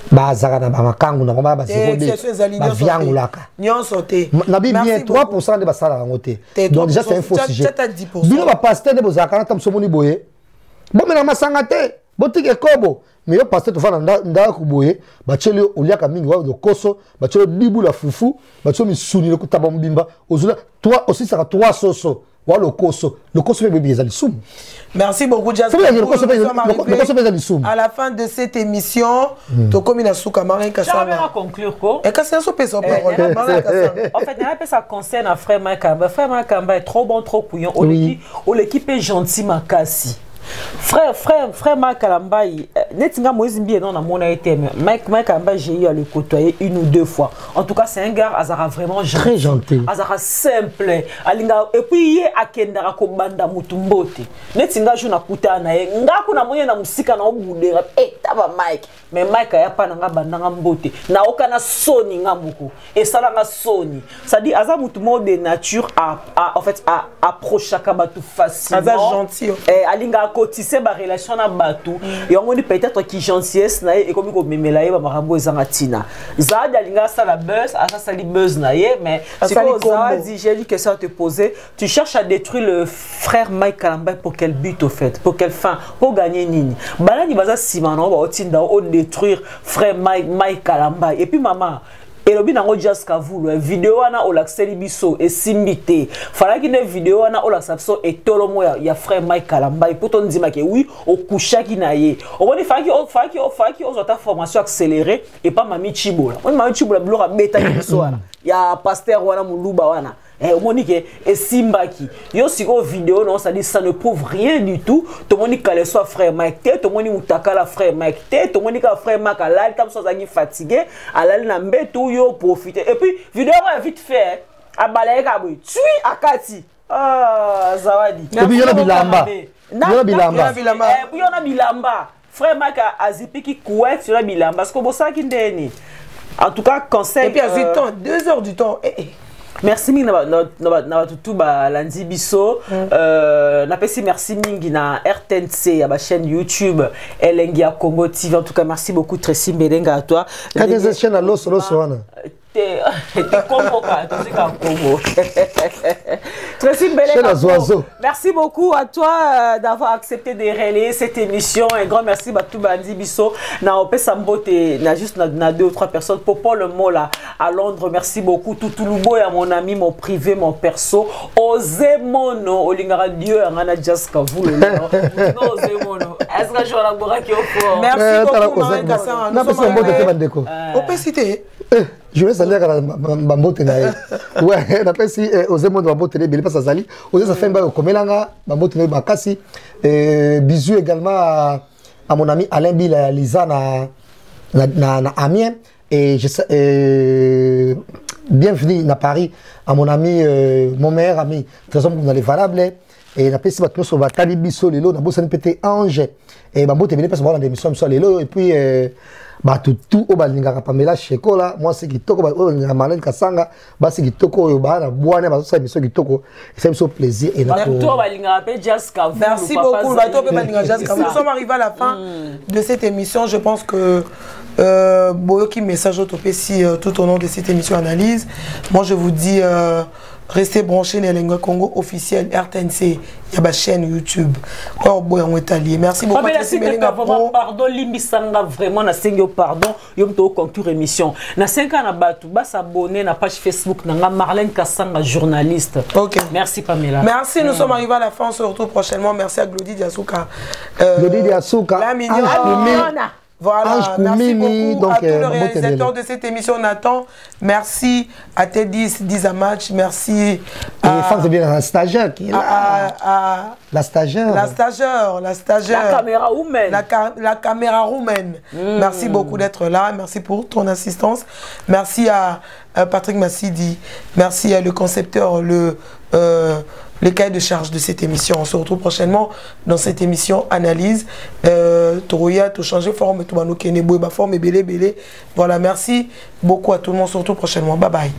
bazara na makangu na komba bazikode ba viangu laka na bi bien 3% de basala ngote. Donc déjà c'est un faux sujet. Bino ba pasteur de bozaka na tam somoni boye. Bon mais na masanga te. Botike kobo. Mais le pasteur tu fana nda kuboye ba chele oliaka mingi wa de koso ba chele bibu la fufu ba chele misuni le kutaba mbimba ozula toi aussi ça 3 soso wa le koso bébé les soum. Merci beaucoup Jazz. À la fin de cette émission to komi na suka marin kasanga. Je vais conclure ko. Et kasanga so pesa parole. En fait, ça concerne à frère Makamba. Frère Makamba est trop bon, trop couillon. L'équipe est gentil makasi. Frère Mike Kalamba, Netinga Moïse Mbi est dans mon été. Mike Kalamba, j'ai eu à le côtoyer 1 ou 2 fois. En tout cas, c'est un gars, Azara vraiment gentil. Très gentil. Azara simple. Et puis, il y a Akendara Kobanda Mutumbote. Netinga joue na kuta na ye. Nga kuna moyen na musika na obudera. Taba Mike. Mais Mike a pas nga bandanga mbote. Na okana soni nga muko. Et ça nga soni. Ça dit Azara Mutumo de nature en fait à approcher kabatu facilement. Azara gentil. Et alinga tisser ba relation na batu et on dit peut-être qui gentillesse na et comme ko memela ye ba marambo ezanga tina Zad alinga ça la buzz à ça li buzz na ye mais c'est quoi Zad dit j'ai dit que ça te poser tu cherches à détruire le frère Mike Kalamba pour quel but au fait pour quelle fin pour gagner nini balani baza simano ba otinda o détruire frère Mike Kalamba et puis maman et le binango Jazz Kavulu vidéo ana olaxeli biso et simbité fala ki ne vidéo ana olaxapso et tolomo ya frère Mike Kalamba et pourtant ndima ke oui au kushaki na ye o boni faki o zota formation accélérée et pas mami Chibola on mami Chibola blora beta biso ana ya pasteur wana muluba wana Monique et Simbaki. Yo siko vidéo non ça dit ça ne prouve rien du tout. Tout le monde qui soit frère Mike T, tout le monde mutaka la frère Mike T, tout le monde qui frère Mike Alal comme ça qui fatigué, Alal na mbeto yo profiter. Et puis vidéo est vite fait. A balaye kabui. Tui akati. Ah Zawadi. Et puis yona bilamba. Yona bilamba. Et puis yona bilamba. Frère Mike Azipi qui couette sur la bilamba parce que bon ça qui ndeni. En tout cas conseil. Et puis à 2 heures du temps. Merci mingi na tout ba lundi biso na pesi merci mingi na RTNC à ma chaîne YouTube Elengia Congo TV. En tout cas merci beaucoup Tracy Mbelenga à toi. Quand des chaînes à l'os wana t'es convoqué tu sais Congo. Tracy Mbelenga. Merci beaucoup à toi d'avoir accepté de relayer cette émission. Un grand merci à tout bandi biso na opesa mbote na juste na 2 ou 3 personnes pour Paul Mo là à Londres. Merci beaucoup tout Lubo et à mon ami mon privé mon perso Ozemono Olingara Dieu ngana Jazz Kavulu Ozemono est-ce que je vais la boire qui au fort. Merci beaucoup Marie Kassan. Na pesa mbote te bandeko opesité Je vais saluer Bambote Nae. Ouais, on appelle si Osé Monde Bambote Nae, Bélé Passazali. Osé ça fait un bail au Komelanga, Bambote Nae Bakassi. Bisous également à mon ami Alain Bill Lisa na Amiens. Et bienvenue à Paris à mon ami, mon meilleur ami, Trésor dans les valables. Et on appelle si Batno sur Batali Bisso Lelo, on a besoin de péter Ange. Et Bambote Nae passe voir dans des émissions Lelo. Et puis, tout au balinga Pamela Cheko là moi c'est kitoko ba Marlène Kasanga ba c'est kitoko yo ba na boane ba ça émission kitoko c'est un plaisir et là tout balinga pe Jazz Kavu. Merci beaucoup bato pe balinga Jazz Kavu. Nous sommes arrivés à la fin de cette émission. Je pense que boyoki message autopécie tout au long de cette émission analyse. Moi je vous dis restez branchés dans Lingua Congo officiel RTNC, il y a ma chaîne YouTube. Merci beaucoup. Pardon, Limbisanga vraiment na sengyo pardon, yom to conclure émission. Na 5 ans na batu, ba s'abonner na page Facebook na Marlène Kasanga journaliste. OK. Merci Pamela. Merci, nous sommes arrivés à la fin, on se retrouve prochainement. Merci à Glody Diasuka. Glody Diasuka. La mignonne. Voilà, merci beaucoup à tous les réalisateurs de cette émission, Nathan. Merci à Teddy Dizamatch. Merci à la stagiaire qui est là. La stagiaire. La stagiaire. La caméra roumaine. La caméra roumaine. Merci beaucoup d'être là. Merci pour ton assistance. Merci à Patrick Massidi. Merci à le concepteur, les cahiers de charge de cette émission. On se retrouve prochainement dans cette émission analyse. Toroya, tout changer forme, tout forme belé. Voilà, merci beaucoup à tout le monde. On se retrouve prochainement. Bye bye.